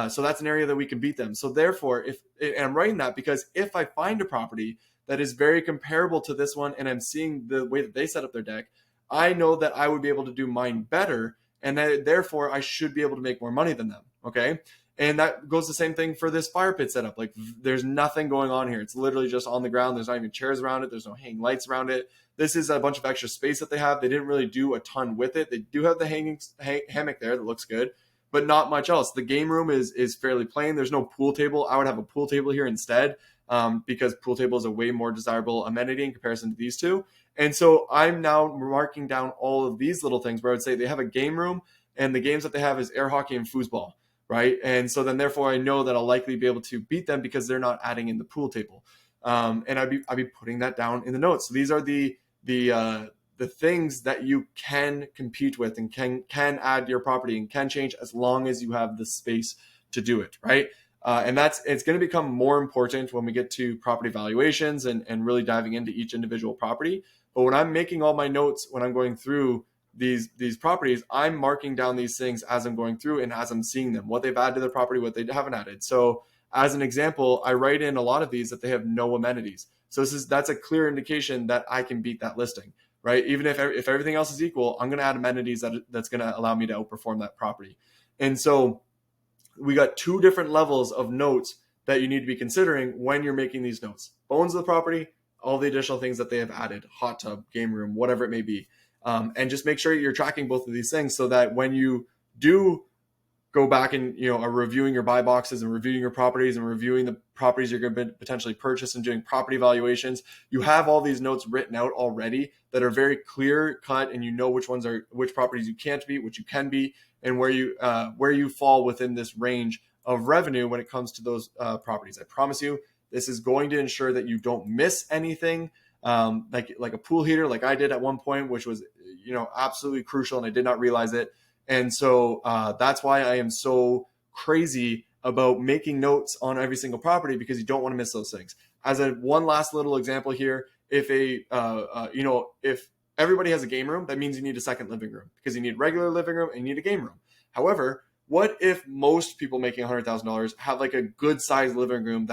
So that's an area that we can beat them. So therefore, and I'm writing that because if I find a property that is very comparable to this one, and I'm seeing the way that they set up their deck, I know that I would be able to do mine better, and that therefore I should be able to make more money than them. Okay. And that goes the same thing for this fire pit setup. Like there's nothing going on here. It's literally just on the ground. There's not even chairs around it. There's no hanging lights around it. This is a bunch of extra space that they have. They didn't really do a ton with it. They do have the hanging hammock there that looks good. but not much else. The game room is fairly plain. There's no pool table. I would have a pool table here instead, because pool table is a way more desirable amenity in comparison to these two. And so I'm now marking down all of these little things where I would say they have a game room, and the games that they have is air hockey and foosball, right? And so then therefore I know that I'll likely be able to beat them because they're not adding in the pool table. And I'd be putting that down in the notes. So these are the things that you can compete with and can add to your property and can change as long as you have the space to do it, right? And it's going to become more important when we get to property valuations and really diving into each individual property. But when I'm making all my notes, when I'm going through these properties, I'm marking down these things as I'm going through and as I'm seeing them, what they've added to their property, what they haven't added. So as an example, I write in a lot of these that they have no amenities. So that's a clear indication that I can beat that listing, right? Even if everything else is equal, I'm going to add amenities that's going to allow me to outperform that property. And so we got two different levels of notes that you need to be considering when you're making these notes. Bones of the property, all the additional things that they have added, hot tub, game room, whatever it may be. And just make sure you're tracking both of these things so that when you do go back and are reviewing your buy boxes and reviewing your properties and reviewing the properties you're going to potentially purchase and doing property valuations, you have all these notes written out already that are very clear cut, and which properties you can't beat, which you can beat, and where you fall within this range of revenue when it comes to those properties. I promise you, this is going to ensure that you don't miss anything, like a pool heater, like I did at one point, which was absolutely crucial, and I did not realize it. And so that's why I am so crazy about making notes on every single property, because you don't want to miss those things. As one last little example here, if if everybody has a game room, that means you need a second living room, because you need regular living room and you need a game room. However, what if most people making $100,000 have like a good sized living room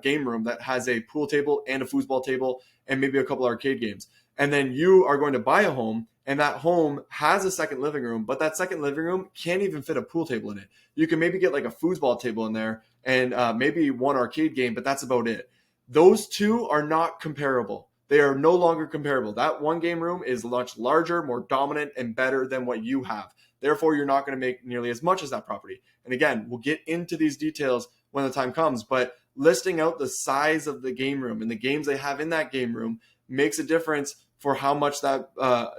game room that has a pool table and a foosball table and maybe a couple arcade games, and then you are going to buy a home and that home has a second living room, but that second living room can't even fit a pool table in it. You can maybe get like a foosball table in there and maybe one arcade game, but that's about it. Those two are not comparable. They are no longer comparable. That one game room is much larger, more dominant, and better than what you have. Therefore, you're not going to make nearly as much as that property. And again, we'll get into these details when the time comes, but listing out the size of the game room and the games they have in that game room makes a difference for how much that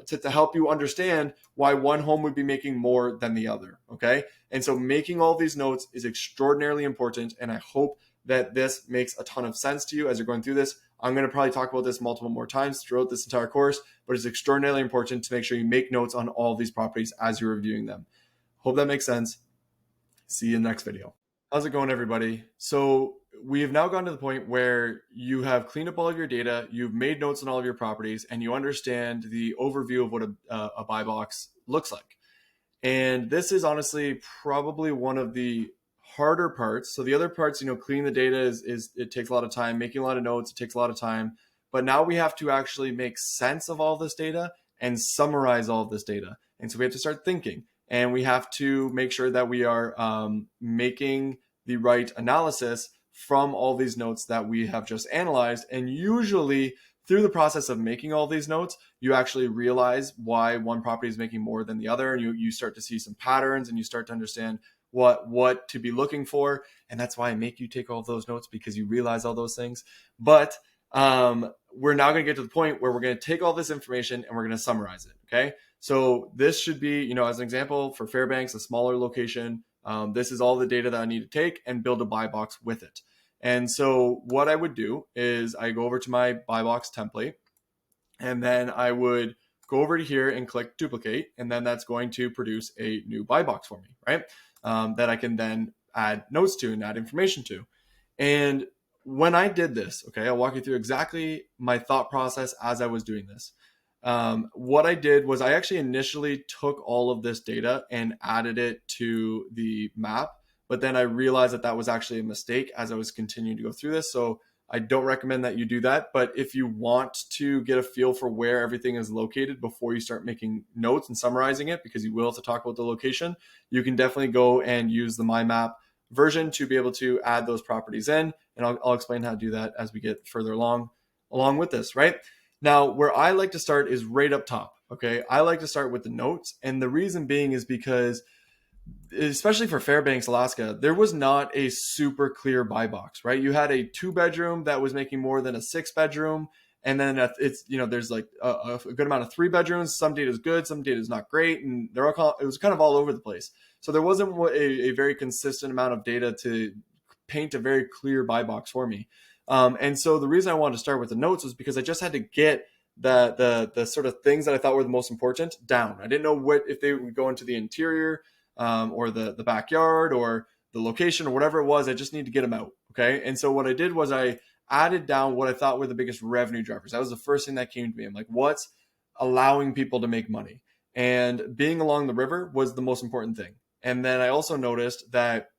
to help you understand why one home would be making more than the other. Okay. And so making all these notes is extraordinarily important. And I hope that this makes a ton of sense to you as you're going through this. I'm going to probably talk about this multiple more times throughout this entire course, but it's extraordinarily important to make sure you make notes on all these properties as you're reviewing them. Hope that makes sense. See you in the next video. How's it going, everybody? So we have now gotten to the point where you have cleaned up all of your data, you've made notes on all of your properties, and you understand the overview of what a buy box looks like. And this is honestly probably one of the harder parts. So the other parts, cleaning the data is it takes a lot of time, making a lot of notes, it takes a lot of time. But now we have to actually make sense of all this data and summarize all of this data. And so we have to start thinking, and we have to make sure that we are making the right analysis from all these notes that we have just analyzed. And usually through the process of making all these notes, you actually realize why one property is making more than the other. And you start to see some patterns, and you start to understand what to be looking for. And that's why I make you take all of those notes, because you realize all those things. But we're now going to get to the point where we're going to take all this information and we're going to summarize it. Okay. So this should be, as an example, for Fairbanks, a smaller location. This is all the data that I need to take and build a buy box with it. And so what I would do is I go over to my buy box template, and then I would go over to here and click duplicate. And then that's going to produce a new buy box for me, right? That I can then add notes to and add information to. And when I did this, okay, I'll walk you through exactly my thought process as I was doing this. What I did was I actually initially took all of this data and added it to the map, but then I realized that was actually a mistake as I was continuing to go through this. So I don't recommend that you do that. But if you want to get a feel for where everything is located before you start making notes and summarizing it, because you will have to talk about the location, you can definitely go and use the My Map version to be able to add those properties in. And I'll explain how to do that as we get further along with this, right? Now, where I like to start is right up top. Okay. I like to start with the notes. And the reason being is because especially for Fairbanks, Alaska, there was not a super clear buy box, right? You had a 2 bedroom that was making more than a 6 bedroom. And then it's, there's like a good amount of 3 bedrooms. Some data is good, some data is not great. And it was kind of all over the place. So there wasn't a very consistent amount of data to paint a very clear buy box for me. And so the reason I wanted to start with the notes was because I just had to get the sort of things that I thought were the most important down. I didn't know what if they would go into the interior, or the backyard, or the location, or whatever it was. I just need to get them out. Okay. And so what I did was I added down what I thought were the biggest revenue drivers. That was the first thing that came to me. I'm like, what's allowing people to make money? And being along the river was the most important thing. And then I also noticed that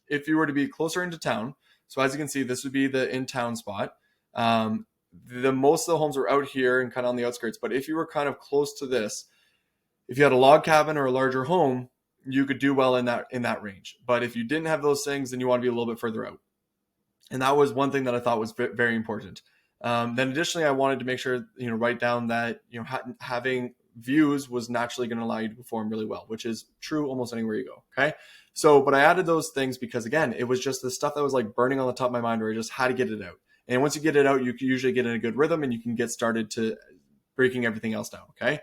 if you were to be closer into town, so as you can see, this would be the in town spot. The most of the homes were out here and kind of on the outskirts. But if you were kind of close to this, if you had a log cabin or a larger home, you could do well in that range. But if you didn't have those things, then you want to be a little bit further out. And that was one thing that I thought was very important. Then additionally, I wanted to make sure, write down that, having views was naturally going to allow you to perform really well, which is true almost anywhere you go. Okay. So, but I added those things because, again, it was just the stuff that was like burning on the top of my mind, where I just had to get it out. And once you get it out, you can usually get in a good rhythm and you can get started to breaking everything else down. Okay.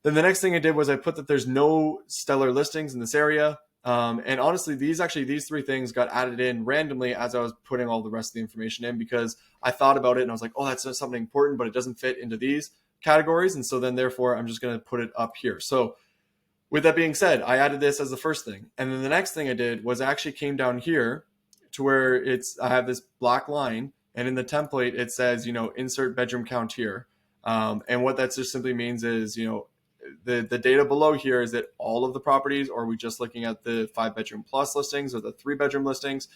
Then the next thing I did was I put that there's no stellar listings in this area. And honestly, these 3 things got added in randomly as I was putting all the rest of the information in, because I thought about it and I was like, oh, that's something important, but it doesn't fit into these categories. And so then therefore I'm just going to put it up here. So with that being said, I added this as the first thing. And then the next thing I did was I actually came down here to where I have this black line, and in the template, it says, insert bedroom count here. And what that just simply means is, the data below here is that all of the properties, or are we just looking at the 5 bedroom plus listings or the 3 bedroom listings?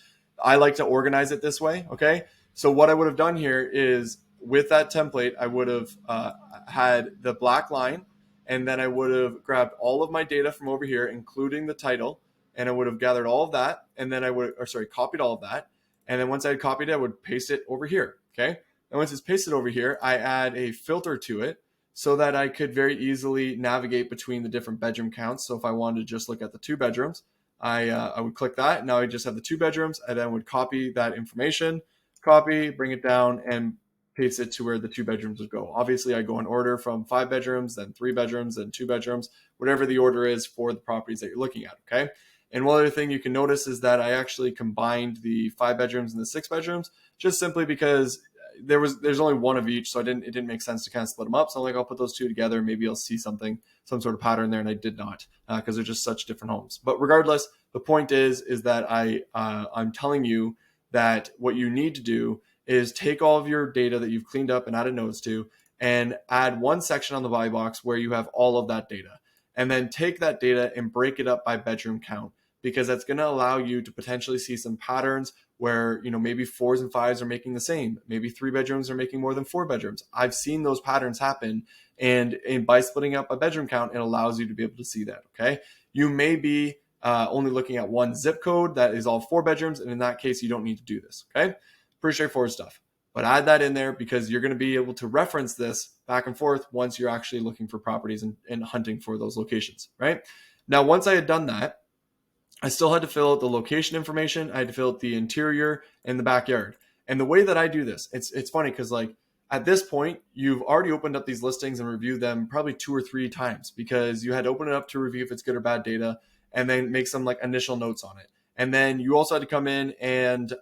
I like to organize it this way. Okay. So what I would have done here is, with that template, I would have had the black line, and then I would have grabbed all of my data from over here, including the title, and I would have gathered all of that, and then copied all of that. And then once I had copied it, I would paste it over here. Okay. And once it's pasted over here, I add a filter to it so that I could very easily navigate between the different bedroom counts. So if I wanted to just look at the 2 bedrooms, I would click that. Now I just have the 2 bedrooms. I then would copy that information, bring it down, and paste it to where the 2 bedrooms would go. Obviously, I go in order from 5 bedrooms, then 3 bedrooms, then 2 bedrooms, whatever the order is for the properties that you're looking at. Okay. And one other thing you can notice is that I actually combined the 5 bedrooms and the 6 bedrooms, just simply because there's only one of each, so it didn't make sense to kind of split them up. So I'm like, I'll put those two together. Maybe I'll see some sort of pattern there, and I did not, because they're just such different homes. But regardless, the point is that I'm telling you that what you need to do is take all of your data that you've cleaned up and added notes to, and add one section on the buy box where you have all of that data, and then take that data and break it up by bedroom count, because that's going to allow you to potentially see some patterns where, maybe 4s and 5s are making the same. Maybe 3 bedrooms are making more than 4 bedrooms. I've seen those patterns happen. And by splitting up a bedroom count, it allows you to be able to see that. Okay. You may be only looking at one zip code that is all 4 bedrooms. And in that case, you don't need to do this. Okay. Pretty straightforward stuff. But add that in there, because you're going to be able to reference this back and forth once you're actually looking for properties and hunting for those locations. Right. Now, once I had done that, I still had to fill out the location information. I had to fill out the interior and the backyard. And the way that I do this, it's funny, because like at this point, you've already opened up these listings and reviewed them probably 2 or 3 times, because you had to open it up to review if it's good or bad data, and then make some like initial notes on it. And then you also had to come in and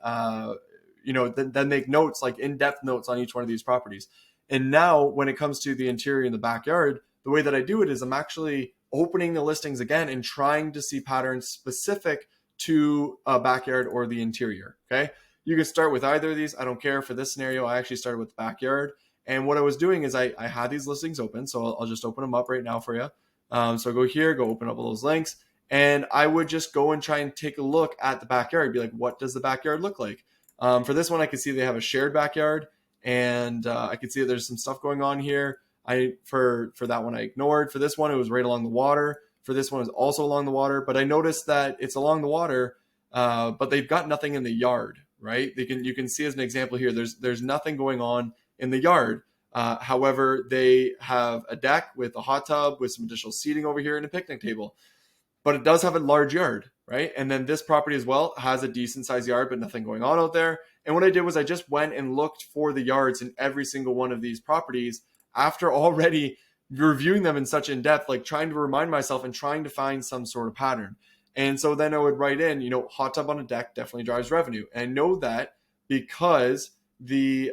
then make notes, like in-depth notes on each one of these properties. And now when it comes to the interior and the backyard, the way that I do it is I'm actually opening the listings again and trying to see patterns specific to a backyard or the interior. Okay. You can start with either of these. I don't care. For this scenario, I actually started with the backyard. And what I was doing is I had these listings open. So I'll just open them up right now for you. So go here, go open up all those links. And I would just go and try and take a look at the backyard. Be like, what does the backyard look like? For this one, I could see they have a shared backyard. And I could see that there's some stuff going on here. For that one I ignored. For this one, it was right along the water. For this one, it was also along the water. But I noticed that it's along the water, but they've got nothing in the yard, right? You can see as an example here, there's nothing going on in the yard. However, they have a deck with a hot tub with some additional seating over here and a picnic table. but it does have a large yard, right? And then this property as well has a decent sized yard, but nothing going on out there. And what I did was I just went and looked for the yards in every single one of these properties after already reviewing them in such in depth, like trying to remind myself and trying to find some sort of pattern. And so then I would write in, hot tub on a deck definitely drives revenue. And I know that because the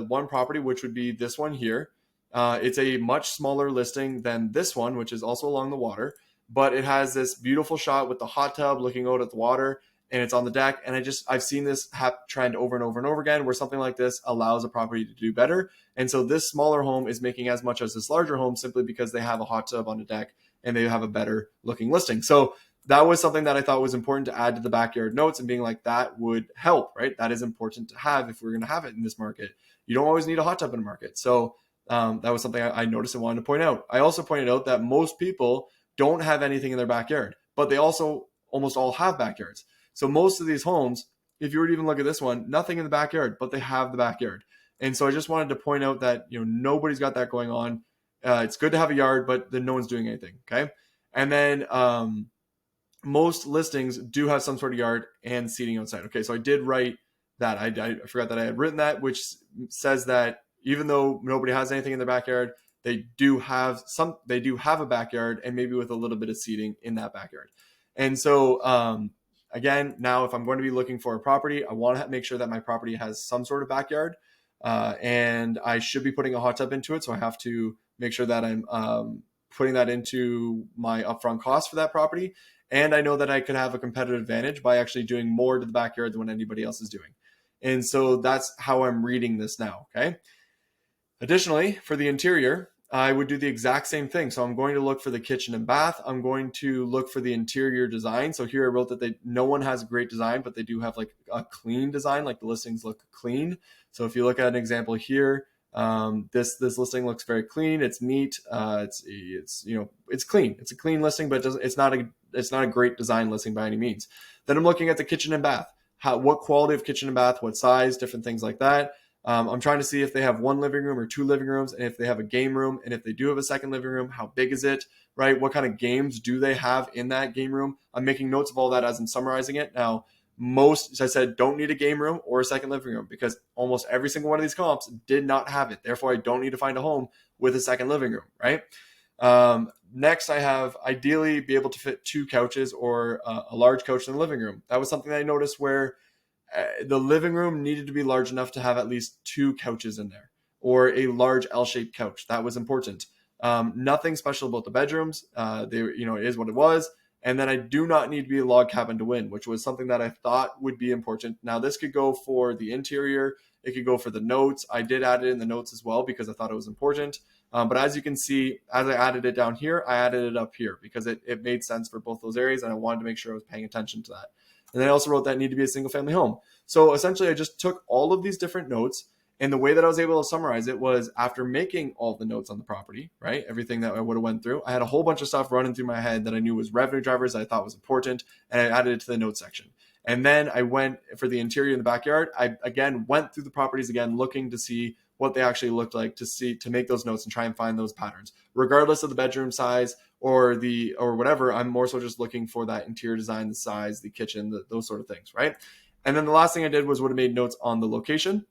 one property, which would be this one here, it's a much smaller listing than this one, which is also along the water, but it has this beautiful shot with the hot tub looking out at the water, and it's on the deck. And I've seen this trend over and over and over again, where something like this allows a property to do better. And so this smaller home is making as much as this larger home simply because they have a hot tub on the deck and they have a better looking listing. So that was something that I thought was important to add to the backyard notes, and being like, that would help, right? That is important to have if we're going to have it in this market. You don't always need a hot tub in a market. So that was something I noticed and wanted to point out. I also pointed out that most people don't have anything in their backyard, but they also almost all have backyards. So most of these homes, if you were to even look at this one, nothing in the backyard, but they have the backyard. And so I just wanted to point out that, nobody's got that going on. It's good to have a yard, but then no one's doing anything. Okay. And then most listings do have some sort of yard and seating outside. Okay. So I did write that. I forgot that I had written that, which says that even though nobody has anything in their backyard, they do have a backyard, and maybe with a little bit of seating in that backyard. And so, again, now if I'm going to be looking for a property, I want to make sure that my property has some sort of backyard, and I should be putting a hot tub into it. So I have to make sure that I'm putting that into my upfront cost for that property. And I know that I could have a competitive advantage by actually doing more to the backyard than what anybody else is doing. And so that's how I'm reading this now. Okay. Additionally, for the interior, I would do the exact same thing. So I'm going to look for the kitchen and bath. I'm going to look for the interior design. So here I wrote that no one has a great design, but they do have like a clean design, like the listings look clean. So if you look at an example here, this listing looks very clean. It's neat. It's clean. It's a clean listing, but it's not a great design listing by any means. Then I'm looking at the kitchen and bath. What quality of kitchen and bath, what size, different things like that. I'm trying to see if they have one living room or two living rooms, and if they have a game room, and if they do have a second living room, how big is it, right? What kind of games do they have in that game room? I'm making notes of all that as I'm summarizing it. Now, most, as I said, don't need a game room or a second living room, because almost every single one of these comps did not have it. Therefore, I don't need to find a home with a second living room, right? Next, I have ideally be able to fit 2 couches or a large couch in the living room. That was something that I noticed where the living room needed to be large enough to have at least 2 couches in there, or a large L-shaped couch. That was important. Nothing special about the bedrooms. It is what it was. And then I do not need to be a log cabin to win, which was something that I thought would be important. Now, this could go for the interior. It could go for the notes. I did add it in the notes as well because I thought it was important. But as you can see, as I added it down here, I added it up here because it made sense for both those areas, and I wanted to make sure I was paying attention to that. And then I also wrote that it needed to be a single family home. So essentially, I just took all of these different notes, and the way that I was able to summarize it was after making all the notes on the property, right? Everything that I would have went through, I had a whole bunch of stuff running through my head that I knew was revenue drivers that I thought was important, and I added it to the notes section. And then I went for the interior in the backyard. I again went through the properties again, looking to see what they actually looked like, to make those notes and try and find those patterns, regardless of the bedroom size or whatever. I'm more so just looking for that interior design, the size, the kitchen, those sort of things, right? And then the last thing I did was would have made notes on the location.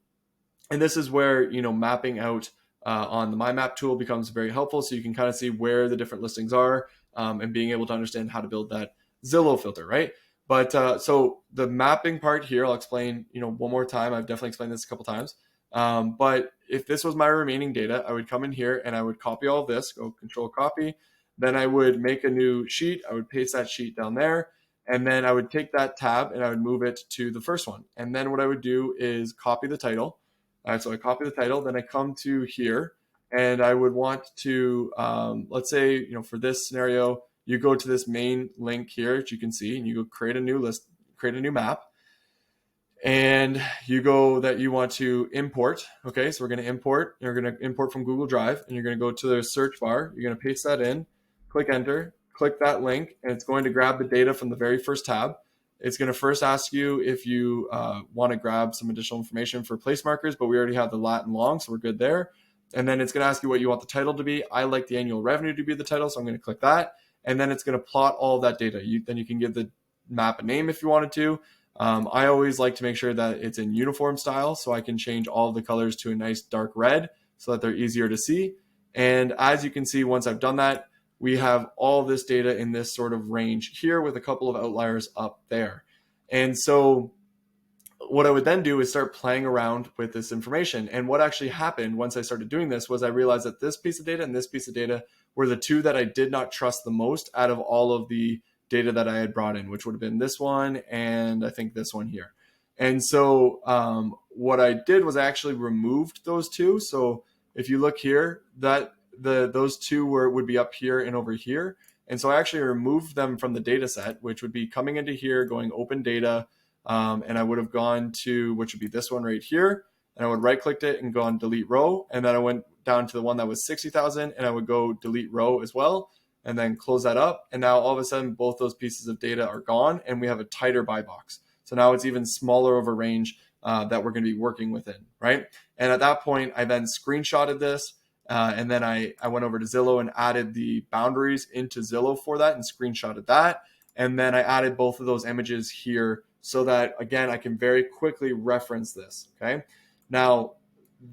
And this is where, mapping out on the My Map tool becomes very helpful. So you can kind of see where the different listings are, and being able to understand how to build that Zillow filter, right? But so the mapping part here, I'll explain, one more time. I've definitely explained this a couple times. But if this was my remaining data, I would come in here and I would copy all of this, go Control Copy. Then I would make a new sheet. I would paste that sheet down there. And then I would take that tab and I would move it to the first one. And then what I would do is copy the title. So I copy the title, then I come to here and I would want to, let's say, for this scenario, you go to this main link here, which you can see, and you go create a new list, create a new map. And you go that you want to import. Okay, so we're going to import. You're going to import from Google Drive, and you're going to go to the search bar. You're going to paste that in, click enter, click that link, and it's going to grab the data from the very first tab. It's going to first ask you if you want to grab some additional information for place markers, but we already have the lat and long, so we're good there. And then it's going to ask you what you want the title to be. I like the annual revenue to be the title, so I'm going to click that. and then it's going to plot all of that data. Then you can give the map a name if you wanted to. I always like to make sure that it's in uniform style, so I can change all of the colors to a nice dark red so that they're easier to see. And as you can see, once I've done that, we have all this data in this sort of range here with a couple of outliers up there. And so what I would then do is start playing around with this information. And what actually happened once I started doing this was I realized that this piece of data and this piece of data were the two that I did not trust the most out of all of the data that I had brought in, which would have been this one and I think this one here. And so what I did was I actually removed those two. So if you look here, that those two would be up here and over here. And so I actually removed them from the data set, which would be coming into here, going open data, and I would have gone to, which would be this one right here, and I would right clicked it and go on delete row. And then I went down to the one that was 60,000 and I would go delete row as well, and then close that up. And now all of a sudden, both those pieces of data are gone and we have a tighter buy box. So now it's even smaller of a range that we're going to be working within, right? And at that point, I then screenshotted this. And then I went over to Zillow and added the boundaries into Zillow for that and screenshotted that. And then I added both of those images here so that, again, I can very quickly reference this, okay? Now,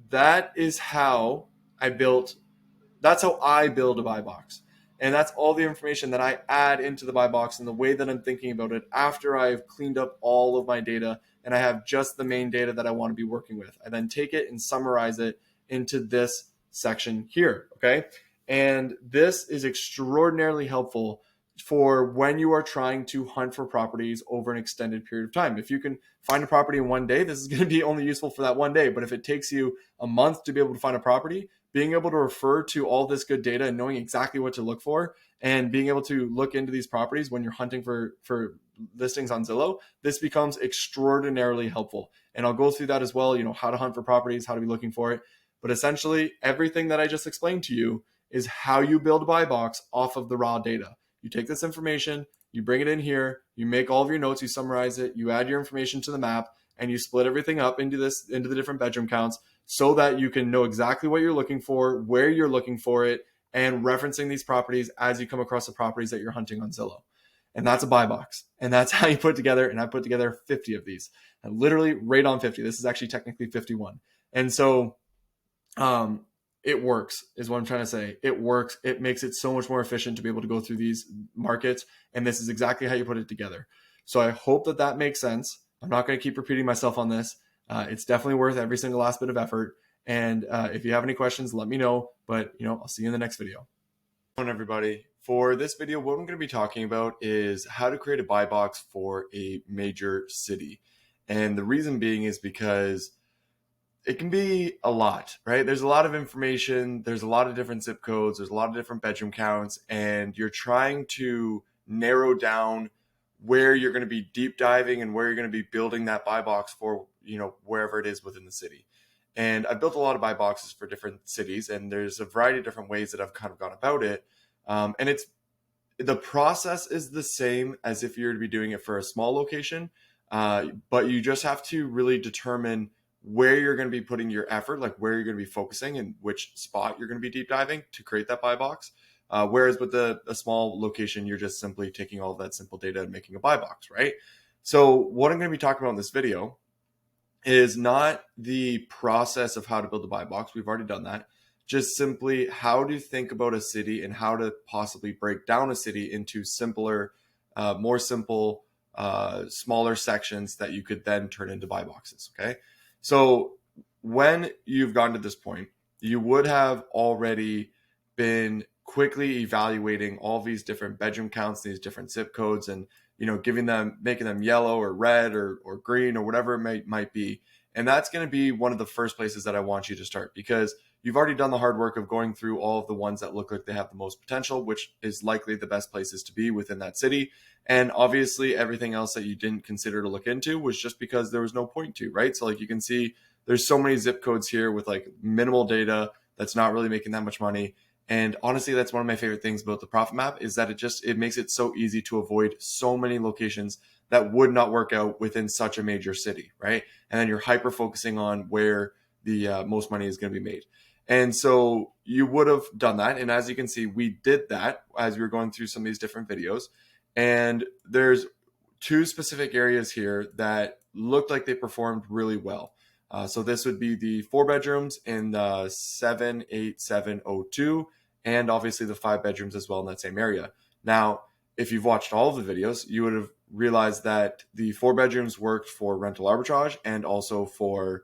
that is how that's how I build a buy box. And that's all the information that I add into the buy box and the way that I'm thinking about it after I've cleaned up all of my data and I have just the main data that I want to be working with. I then take it and summarize it into this section here, okay? And this is extraordinarily helpful for when you are trying to hunt for properties over an extended period of time. If you can find a property in one day, this is going to be only useful for that one day. But if it takes you a month to be able to find a property, being able to refer to all this good data and knowing exactly what to look for and being able to look into these properties when you're hunting for listings on Zillow, this becomes extraordinarily helpful. And I'll go through that as well, how to hunt for properties, how to be looking for it. But essentially, everything that I just explained to you is how you build a buy box off of the raw data. You take this information, you bring it in here, you make all of your notes, you summarize it, you add your information to the map, and you split everything up into the different bedroom counts so that you can know exactly what you're looking for, where you're looking for it, and referencing these properties as you come across the properties that you're hunting on Zillow. And that's a buy box. And that's how you put together, and I put together 50 of these. And literally right on 50. This is actually technically 51. And so it works is what I'm trying to say. It works. It makes it so much more efficient to be able to go through these markets. And this is exactly how you put it together. So I hope that makes sense. I'm not going to keep repeating myself on this. It's definitely worth every single last bit of effort. And if you have any questions, let me know. But, I'll see you in the next video. Hello, everybody. For this video, what I'm going to be talking about is how to create a buy box for a major city. And the reason being is because it can be a lot, right? There's a lot of information. There's a lot of different zip codes. There's a lot of different bedroom counts. And you're trying to narrow down where you're going to be deep diving and where you're going to be building that buy box for, wherever it is within the city. And I've built a lot of buy boxes for different cities, and there's a variety of different ways that I've kind of gone about it. And the process is the same as if you were to be doing it for a small location, but you just have to really determine where you're going to be putting your effort, like where you're going to be focusing and which spot you're going to be deep diving to create that buy box. Whereas with a small location, you're just simply taking all of that simple data and making a buy box, right? So what I'm going to be talking about in this video is not the process of how to build a buy box. We've already done that. Just simply how to think about a city and how to possibly break down a city into simpler, more simple, smaller sections that you could then turn into buy boxes, okay? So when you've gotten to this point, you would have already been quickly evaluating all these different bedroom counts, these different zip codes, and making them yellow or red or green or whatever it might be. And that's going to be one of the first places that I want you to start, because you've already done the hard work of going through all of the ones that look like they have the most potential, which is likely the best places to be within that city. And obviously everything else that you didn't consider to look into was just because there was no point to, right? So like you can see there's so many zip codes here with like minimal data that's not really making that much money. And honestly, that's one of my favorite things about the profit map is that it makes it so easy to avoid so many locations that would not work out within such a major city, right? And then you're hyper focusing on where the most money is going to be made. And so you would have done that. And as you can see, we did that as we were going through some of these different videos. And there's two specific areas here that looked like they performed really well. So this would be the 4 bedrooms in the 78702, and obviously the 5 bedrooms as well in that same area. Now, if you've watched all of the videos, you would have realized that the 4 bedrooms worked for rental arbitrage and also for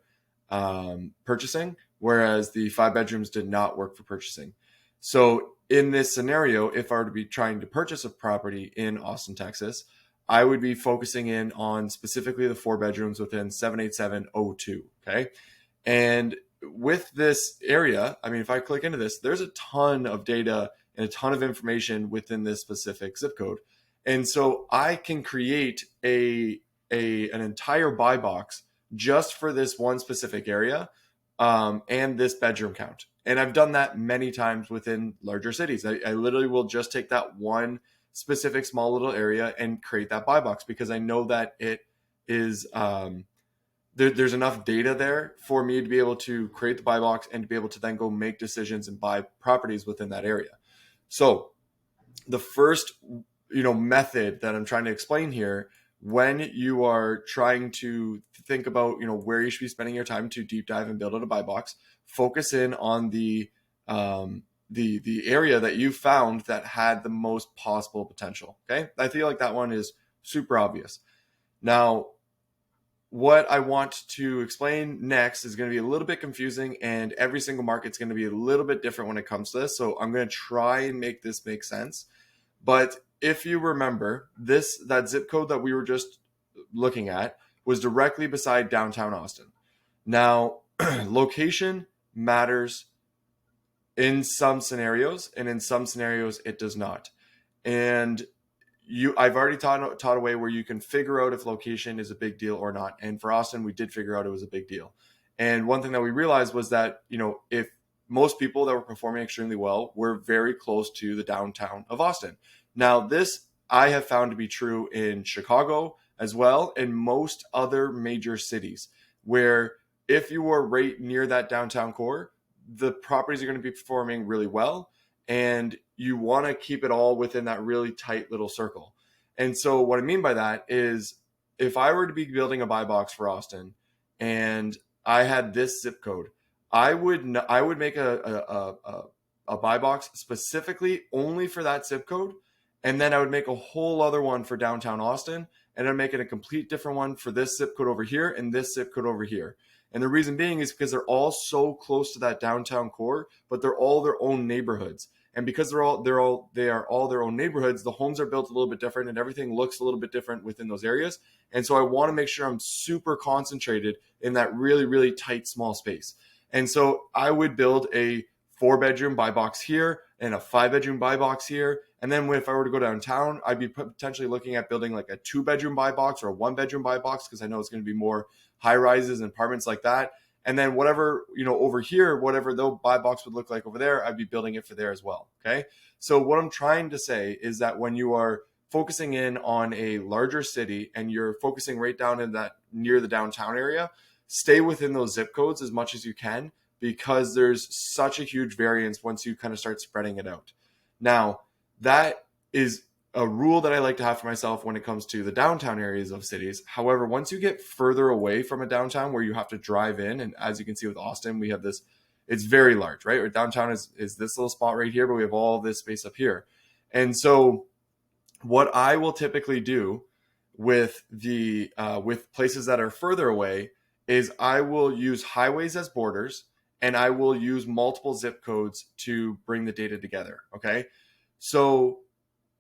purchasing, whereas the 5 bedrooms did not work for purchasing. So in this scenario, if I were to be trying to purchase a property in Austin, Texas, I would be focusing in on specifically the 4 bedrooms within 78702. Okay. And with this area, I mean, if I click into this, there's a ton of data and a ton of information within this specific zip code. And so I can create an entire buy box just for this one specific area and this bedroom count. And I've done that many times within larger cities. I literally will just take that one specific small little area and create that buy box because I know that it is there's enough data there for me to be able to create the buy box and to be able to then go make decisions and buy properties within that area. So the first method that I'm trying to explain here, when you are trying to think about where you should be spending your time to deep dive and build out a buy box, focus in on the area that you found that had the most possible potential. Okay, I feel like that one is super obvious. Now, what I want to explain next is going to be a little bit confusing, and every single market's going to be a little bit different when it comes to this. So I'm going to try and make this make sense. But if you remember, that zip code that we were just looking at was directly beside downtown Austin. Now, location matters in some scenarios, and in some scenarios it does not. And I've already taught a way where you can figure out if location is a big deal or not. And for Austin, we did figure out it was a big deal. And one thing that we realized was that, if most people that were performing extremely well were very close to the downtown of Austin. Now, this I have found to be true in Chicago as well, and most other major cities, where if you were right near that downtown core, the properties are going to be performing really well. And you want to keep it all within that really tight little circle. And so what I mean by that is, if I were to be building a buy box for Austin and I had this zip code, I would make a buy box specifically only for that zip code. And then I would make a whole other one for downtown Austin, and I'd make it a complete different one for this zip code over here and this zip code over here. And the reason being is because they're all so close to that downtown core, but they're all their own neighborhoods. And because they are all their own neighborhoods, the homes are built a little bit different and everything looks a little bit different within those areas. And so I want to make sure I'm super concentrated in that really, really tight, small space. And so I would build a 4-bedroom buy box here and a 5-bedroom buy box here. And then if I were to go downtown, I'd be potentially looking at building like a 2-bedroom buy box or a 1-bedroom buy box, because I know it's going to be more high rises and apartments like that. And then whatever, over here, whatever the buy box would look like over there, I'd be building it for there as well. Okay. So what I'm trying to say is that when you are focusing in on a larger city and you're focusing right down in that near the downtown area, stay within those zip codes as much as you can, because there's such a huge variance once you kind of start spreading it out. Now, that is a rule that I like to have for myself when it comes to the downtown areas of cities. However, once you get further away from a downtown where you have to drive in, and as you can see with Austin, we have this, it's very large, right? Our downtown is this little spot right here, but we have all this space up here. And so what I will typically do with with places that are further away is I will use highways as borders, and I will use multiple zip codes to bring the data together. Okay. So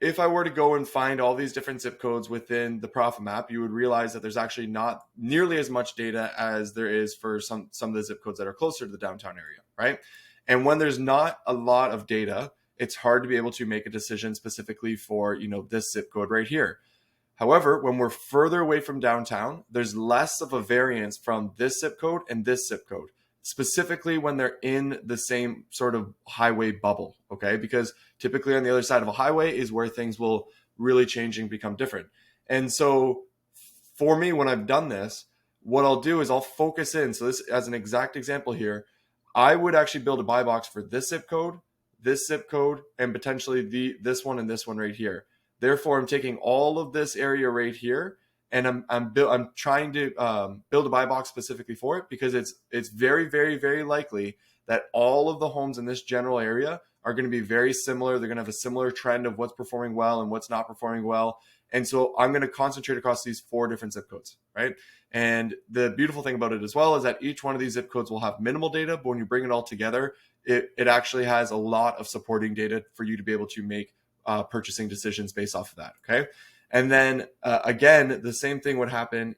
if I were to go and find all these different zip codes within the profit map, you would realize that there's actually not nearly as much data as there is for some of the zip codes that are closer to the downtown area, right? And when there's not a lot of data, it's hard to be able to make a decision specifically for, this zip code right here. However, when we're further away from downtown, there's less of a variance from this zip code and this zip code, specifically when they're in the same sort of highway bubble, okay? Because typically on the other side of a highway is where things will really change and become different. And so for me, when I've done this, what I'll do is I'll focus in. So this, as an exact example here, I would actually build a buy box for this zip code, and potentially this one and this one right here. Therefore, I'm taking all of this area right here, and I'm trying to build a buy box specifically for it, because it's very, very, very likely that all of the homes in this general area are going to be very similar. They're going to have a similar trend of what's performing well and what's not performing well. And so I'm going to concentrate across these 4 different zip codes, right? And the beautiful thing about it as well is that each one of these zip codes will have minimal data, but when you bring it all together, it actually has a lot of supporting data for you to be able to make purchasing decisions based off of that, okay? And then again, the same thing would happen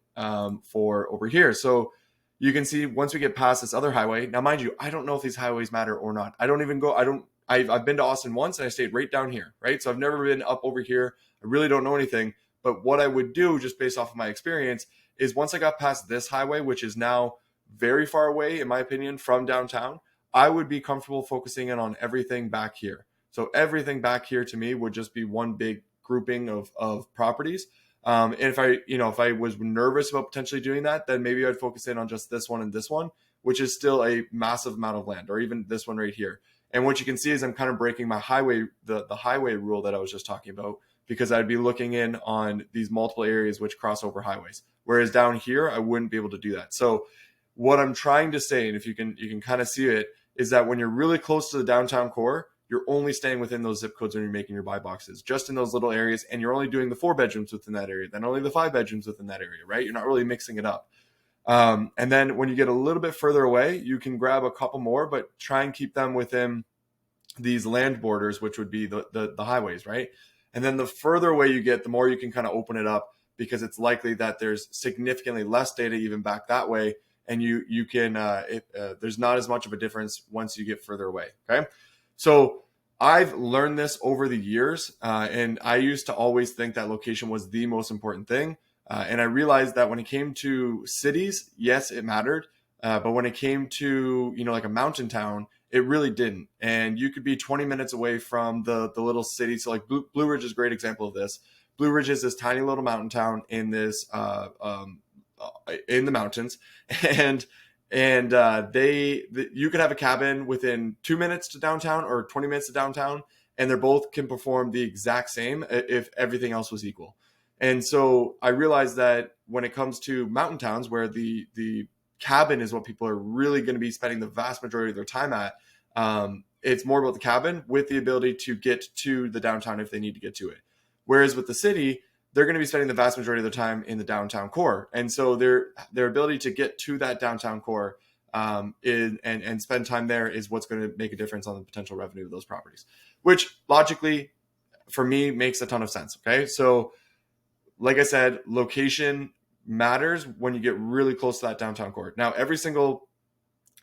for over here. So you can see once we get past this other highway, now mind you, I don't know if these highways matter or not. I've been to Austin once and I stayed right down here, right? So I've never been up over here. I really don't know anything. But what I would do, just based off of my experience, is once I got past this highway, which is now very far away, in my opinion, from downtown, I would be comfortable focusing in on everything back here. So everything back here to me would just be one big grouping of properties. And if I was nervous about potentially doing that, then maybe I'd focus in on just this one and this one, which is still a massive amount of land, or even this one right here. And what you can see is I'm kind of breaking my the highway rule that I was just talking about, because I'd be looking in on these multiple areas which cross over highways. Whereas down here, I wouldn't be able to do that. So what I'm trying to say, and if you can kind of see it, is that when you're really close to the downtown core, you're only staying within those zip codes when you're making your buy boxes, just in those little areas. And you're only doing the 4 bedrooms within that area, then only the 5 bedrooms within that area, right? You're not really mixing it up. And then when you get a little bit further away, you can grab a couple more, but try and keep them within these land borders, which would be the highways, right? And then the further away you get, the more you can kind of open it up, because it's likely that there's significantly less data even back that way. And you can, there's not as much of a difference once you get further away, okay? So I've learned this over the years, and I used to always think that location was the most important thing. And I realized that when it came to cities, yes, it mattered. But when it came to, like a mountain town, it really didn't. And you could be 20 minutes away from the little city. So like Blue Ridge is a great example of this. Blue Ridge is this tiny little mountain town in this in the mountains, and you could have a cabin within 2 minutes to downtown or 20 minutes to downtown, and they both can perform the exact same if everything else was equal. And so I realized that when it comes to mountain towns, where the cabin is what people are really going to be spending the vast majority of their time at, it's more about the cabin with the ability to get to the downtown if they need to get to it. Whereas with the city, they're going to be spending the vast majority of their time in the downtown core. And so their ability to get to that downtown core and spend time there is what's going to make a difference on the potential revenue of those properties, which logically, for me, makes a ton of sense. Okay. So like I said, location matters when you get really close to that downtown core. Now, every single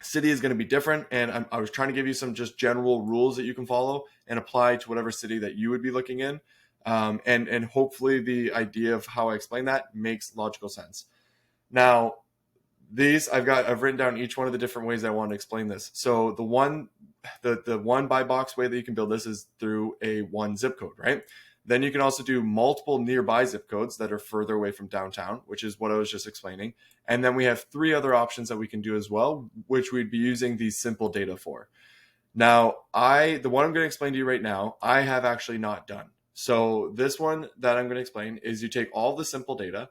city is going to be different. And I was trying to give you some just general rules that you can follow and apply to whatever city that you would be looking in. And hopefully the idea of how I explain that makes logical sense. Now, I've written down each one of the different ways I want to explain this. So the one buy box way that you can build this is through a one zip code, right? Then you can also do multiple nearby zip codes that are further away from downtown, which is what I was just explaining. And then we have 3 other options that we can do as well, which we'd be using these simple data for. Now, the one I'm going to explain to you right now, I have actually not done. So this one that I'm going to explain is you take all the simple data,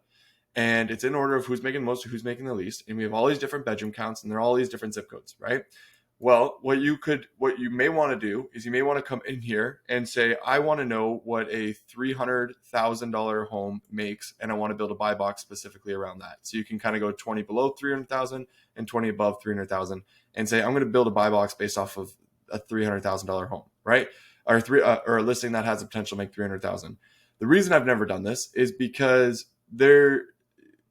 and it's in order of who's making the most or who's making the least. And we have all these different bedroom counts, and they're all these different zip codes, right? Well, what you may want to do is you may want to come in here and say, I want to know what a $300,000 home makes, and I want to build a buy box specifically around that. So you can kind of go 20 below 300,000 and 20 above 300,000 and say, I'm going to build a buy box based off of a $300,000 home, right? Or a listing that has the potential to make 300,000. The reason I've never done this is because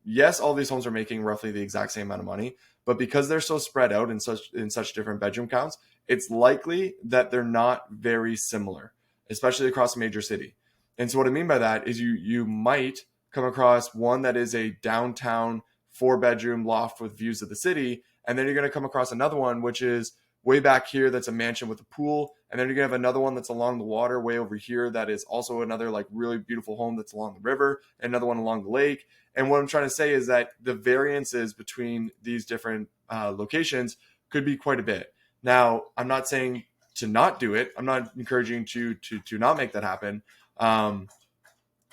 yes, all these homes are making roughly the exact same amount of money, but because they're so spread out in such different bedroom counts, it's likely that they're not very similar, especially across a major city. And so what I mean by that is you might come across one that is a downtown 4-bedroom loft with views of the city, and then you're going to come across another one which is way back here that's a mansion with a pool, and then you're gonna have another one that's along the water way over here that is also another like really beautiful home that's along the river, and another one along the lake. And what I'm trying to say is that the variances between these different locations could be quite a bit. Now, I'm not saying to not do it. I'm not encouraging you to not make that happen.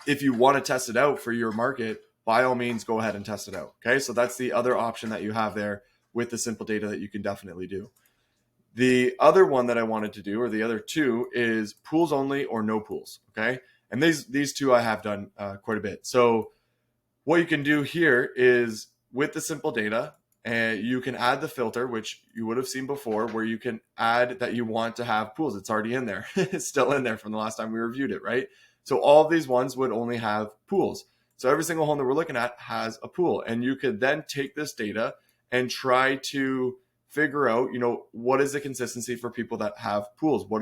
If you want to test it out for your market, by all means, go ahead and test it out. Okay, so that's the other option that you have there with the simple data that you can definitely do. The other one that I wanted to do, or the other two, is pools only or no pools. Okay, and these two I have done quite a bit. So what you can do here is with the simple data, and you can add the filter, which you would have seen before, where you can add that you want to have pools. It's already in there. It's still in there from the last time we reviewed it, right? So all of these ones would only have pools. So every single home that we're looking at has a pool. And you could then take this data and try to figure out, what is the consistency for people that have pools? What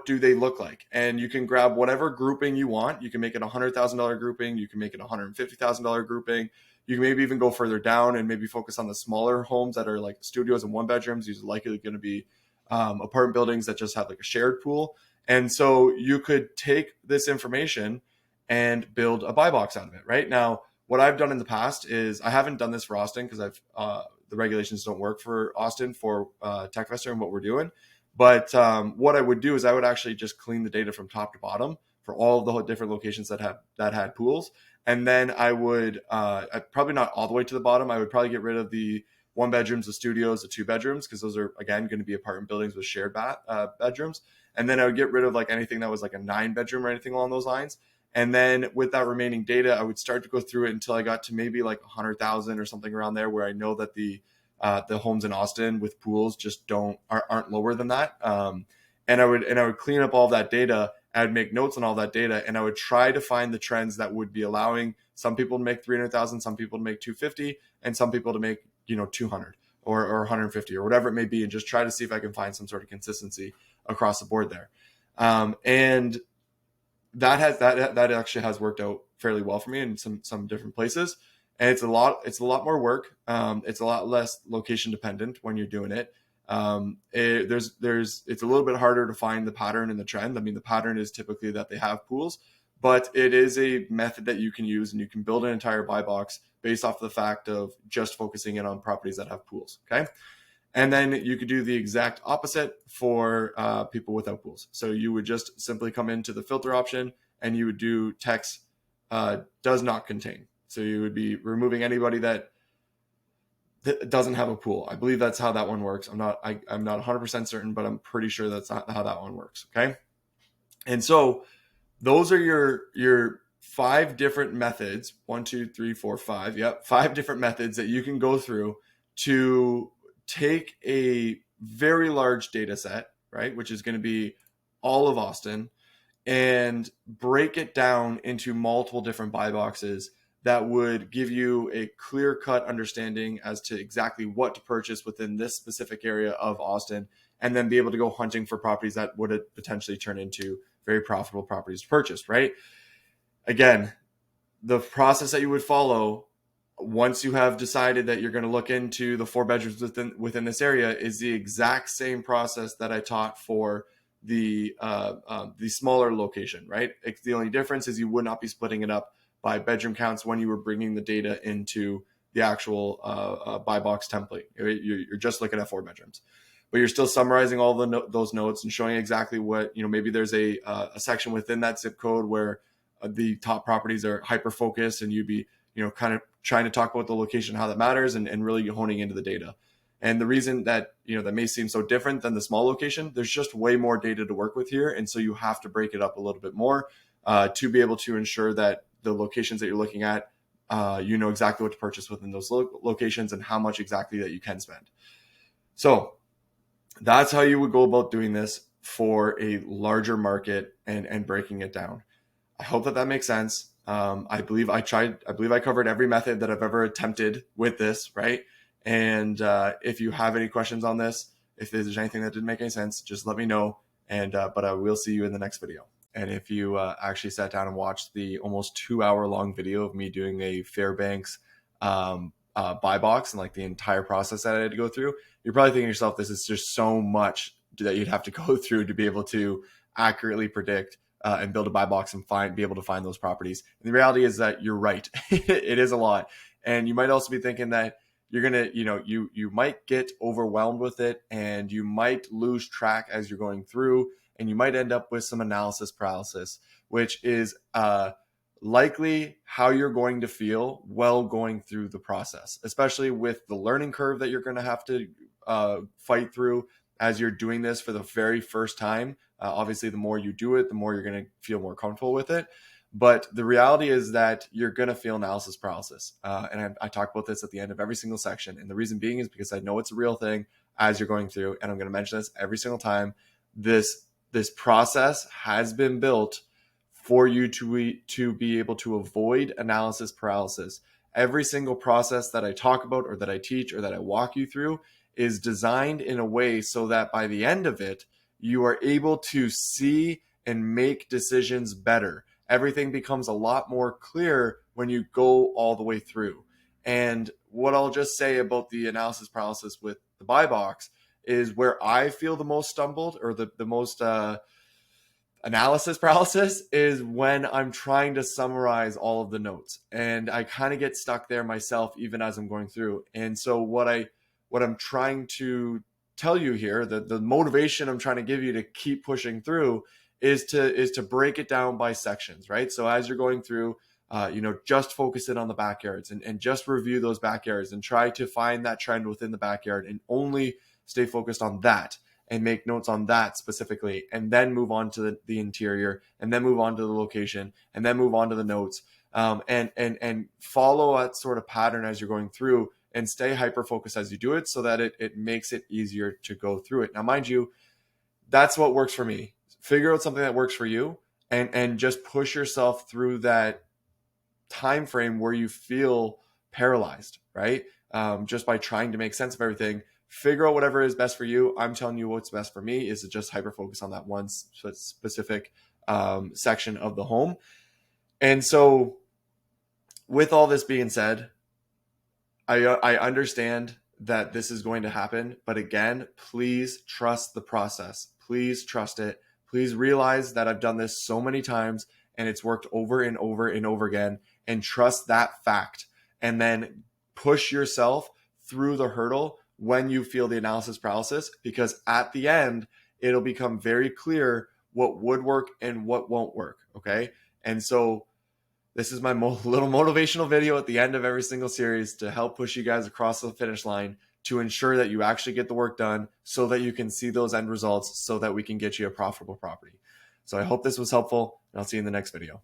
do they look like? And you can grab whatever grouping you want. You can make it a $100,000 grouping. You can make it a $150,000 grouping. You can maybe even go further down and maybe focus on the smaller homes that are like studios and one bedrooms. These are likely going to be apartment buildings that just have like a shared pool. And so you could take this information and build a buy box out of it. Right now, what I've done in the past is I haven't done this for Austin because the regulations don't work for Austin for TechVestor and what we're doing. But what I would do is I would actually just clean the data from top to bottom for all of the different locations that had pools. And then I would probably not all the way to the bottom. I would probably get rid of the one bedrooms, the studios, the two bedrooms, because those are, again, going to be apartment buildings with shared bedrooms. And then I would get rid of like anything that was like a 9-bedroom or anything along those lines. And then with that remaining data, I would start to go through it until I got to maybe like 100,000 or something around there, where I know that the homes in Austin with pools just aren't lower than that. And I would clean up all of that data. I'd make notes on all that data, and I would try to find the trends that would be allowing some people to make 300,000, some people to make 250, and some people to make 200 or 150 or whatever it may be, and just try to see if I can find some sort of consistency across the board there. And that actually has worked out fairly well for me in some different places. And it's a lot more work. It's a lot less location dependent when you're doing it. It's a little bit harder to find the pattern and the trend. I mean, the pattern is typically that they have pools, but it is a method that you can use, and you can build an entire buy box based off the fact of just focusing in on properties that have pools. Okay. And then you could do the exact opposite for people without pools. So you would just simply come into the filter option and you would do text does not contain. So you would be removing anybody that doesn't have a pool. I believe that's how that one works. I'm not 100% certain, but I'm pretty sure that's how that one works. Okay. And so those are your 5 different methods. 1, 2, 3, 4, 5. Yep. 5 different methods that you can go through to take a very large data set, right, which is going to be all of Austin, and break it down into multiple different buy boxes that would give you a clear-cut understanding as to exactly what to purchase within this specific area of Austin, and then be able to go hunting for properties that would potentially turn into very profitable properties to purchase, right? Again, the process that you would follow once you have decided that you're going to look into the 4 bedrooms within this area is the exact same process that I taught for the smaller location, right? The only difference is you would not be splitting it up by bedroom counts when you were bringing the data into the actual buy box template. You're just looking at 4 bedrooms, but you're still summarizing all those notes and showing exactly what, maybe there's a section within that zip code where the top properties are hyper focused, and you'd be kind of trying to talk about the location, how that matters, and really honing into the data. And the reason that, that may seem so different than the small location, there's just way more data to work with here. And so you have to break it up a little bit more to be able to ensure that the locations that you're looking at, exactly what to purchase within those locations and how much exactly that you can spend. So that's how you would go about doing this for a larger market and breaking it down. I hope that makes sense. I believe I covered every method that I've ever attempted with this, right? And if you have any questions on this, if there's anything that didn't make any sense, just let me know. And but I will see you in the next video. And if you actually sat down and watched the almost 2-hour long video of me doing a Fairbanks buy box and like the entire process that I had to go through, you're probably thinking to yourself, this is just so much that you'd have to go through to be able to accurately predict and build a buy box and be able to find those properties. And the reality is that you're right. It is a lot. And you might also be thinking that you're going to, you might get overwhelmed with it, and you might lose track as you're going through, and you might end up with some analysis paralysis, which is likely how you're going to feel while going through the process, especially with the learning curve that you're going to have to fight through as you're doing this for the very first time. Obviously, the more you do it, the more you're going to feel more comfortable with it. But the reality is that you're going to feel analysis paralysis. And I talk about this at the end of every single section. And the reason being is because I know it's a real thing as you're going through. And I'm going to mention this every single time. This process has been built for you to be able to avoid analysis paralysis. Every single process that I talk about or that I teach or that I walk you through is designed in a way so that by the end of it, you are able to see and make decisions better. Everything becomes a lot more clear when you go all the way through. And what I'll just say about the analysis paralysis with the buy box is where I feel the most stumbled, or the most analysis paralysis, is when I'm trying to summarize all of the notes. And I kind of get stuck there myself, even as I'm going through. And so what I'm trying to tell you here, the motivation I'm trying to give you to keep pushing through is to break it down by sections, right? So as you're going through, just focus in on the backyards and just review those backyards and try to find that trend within the backyard and only stay focused on that and make notes on that specifically, and then move on to the interior, and then move on to the location, and then move on to the notes, and follow that sort of pattern as you're going through, and stay hyper focused as you do it, so that it makes it easier to go through it. Now, mind you, that's what works for me. Figure out something that works for you, and just push yourself through that time frame where you feel paralyzed, right? Just by trying to make sense of everything. Figure out whatever is best for you. I'm telling you what's best for me is to just hyper focus on that one specific section of the home. And so with all this being said, I understand that this is going to happen. But again, please trust the process. Please trust it. Please realize that I've done this so many times and it's worked over and over and over again, and trust that fact. And then push yourself through the hurdle when you feel the analysis paralysis, because at the end, it'll become very clear what would work and what won't work. Okay. And so this is my little motivational video at the end of every single series to help push you guys across the finish line, to ensure that you actually get the work done so that you can see those end results, so that we can get you a profitable property. So I hope this was helpful, and I'll see you in the next video.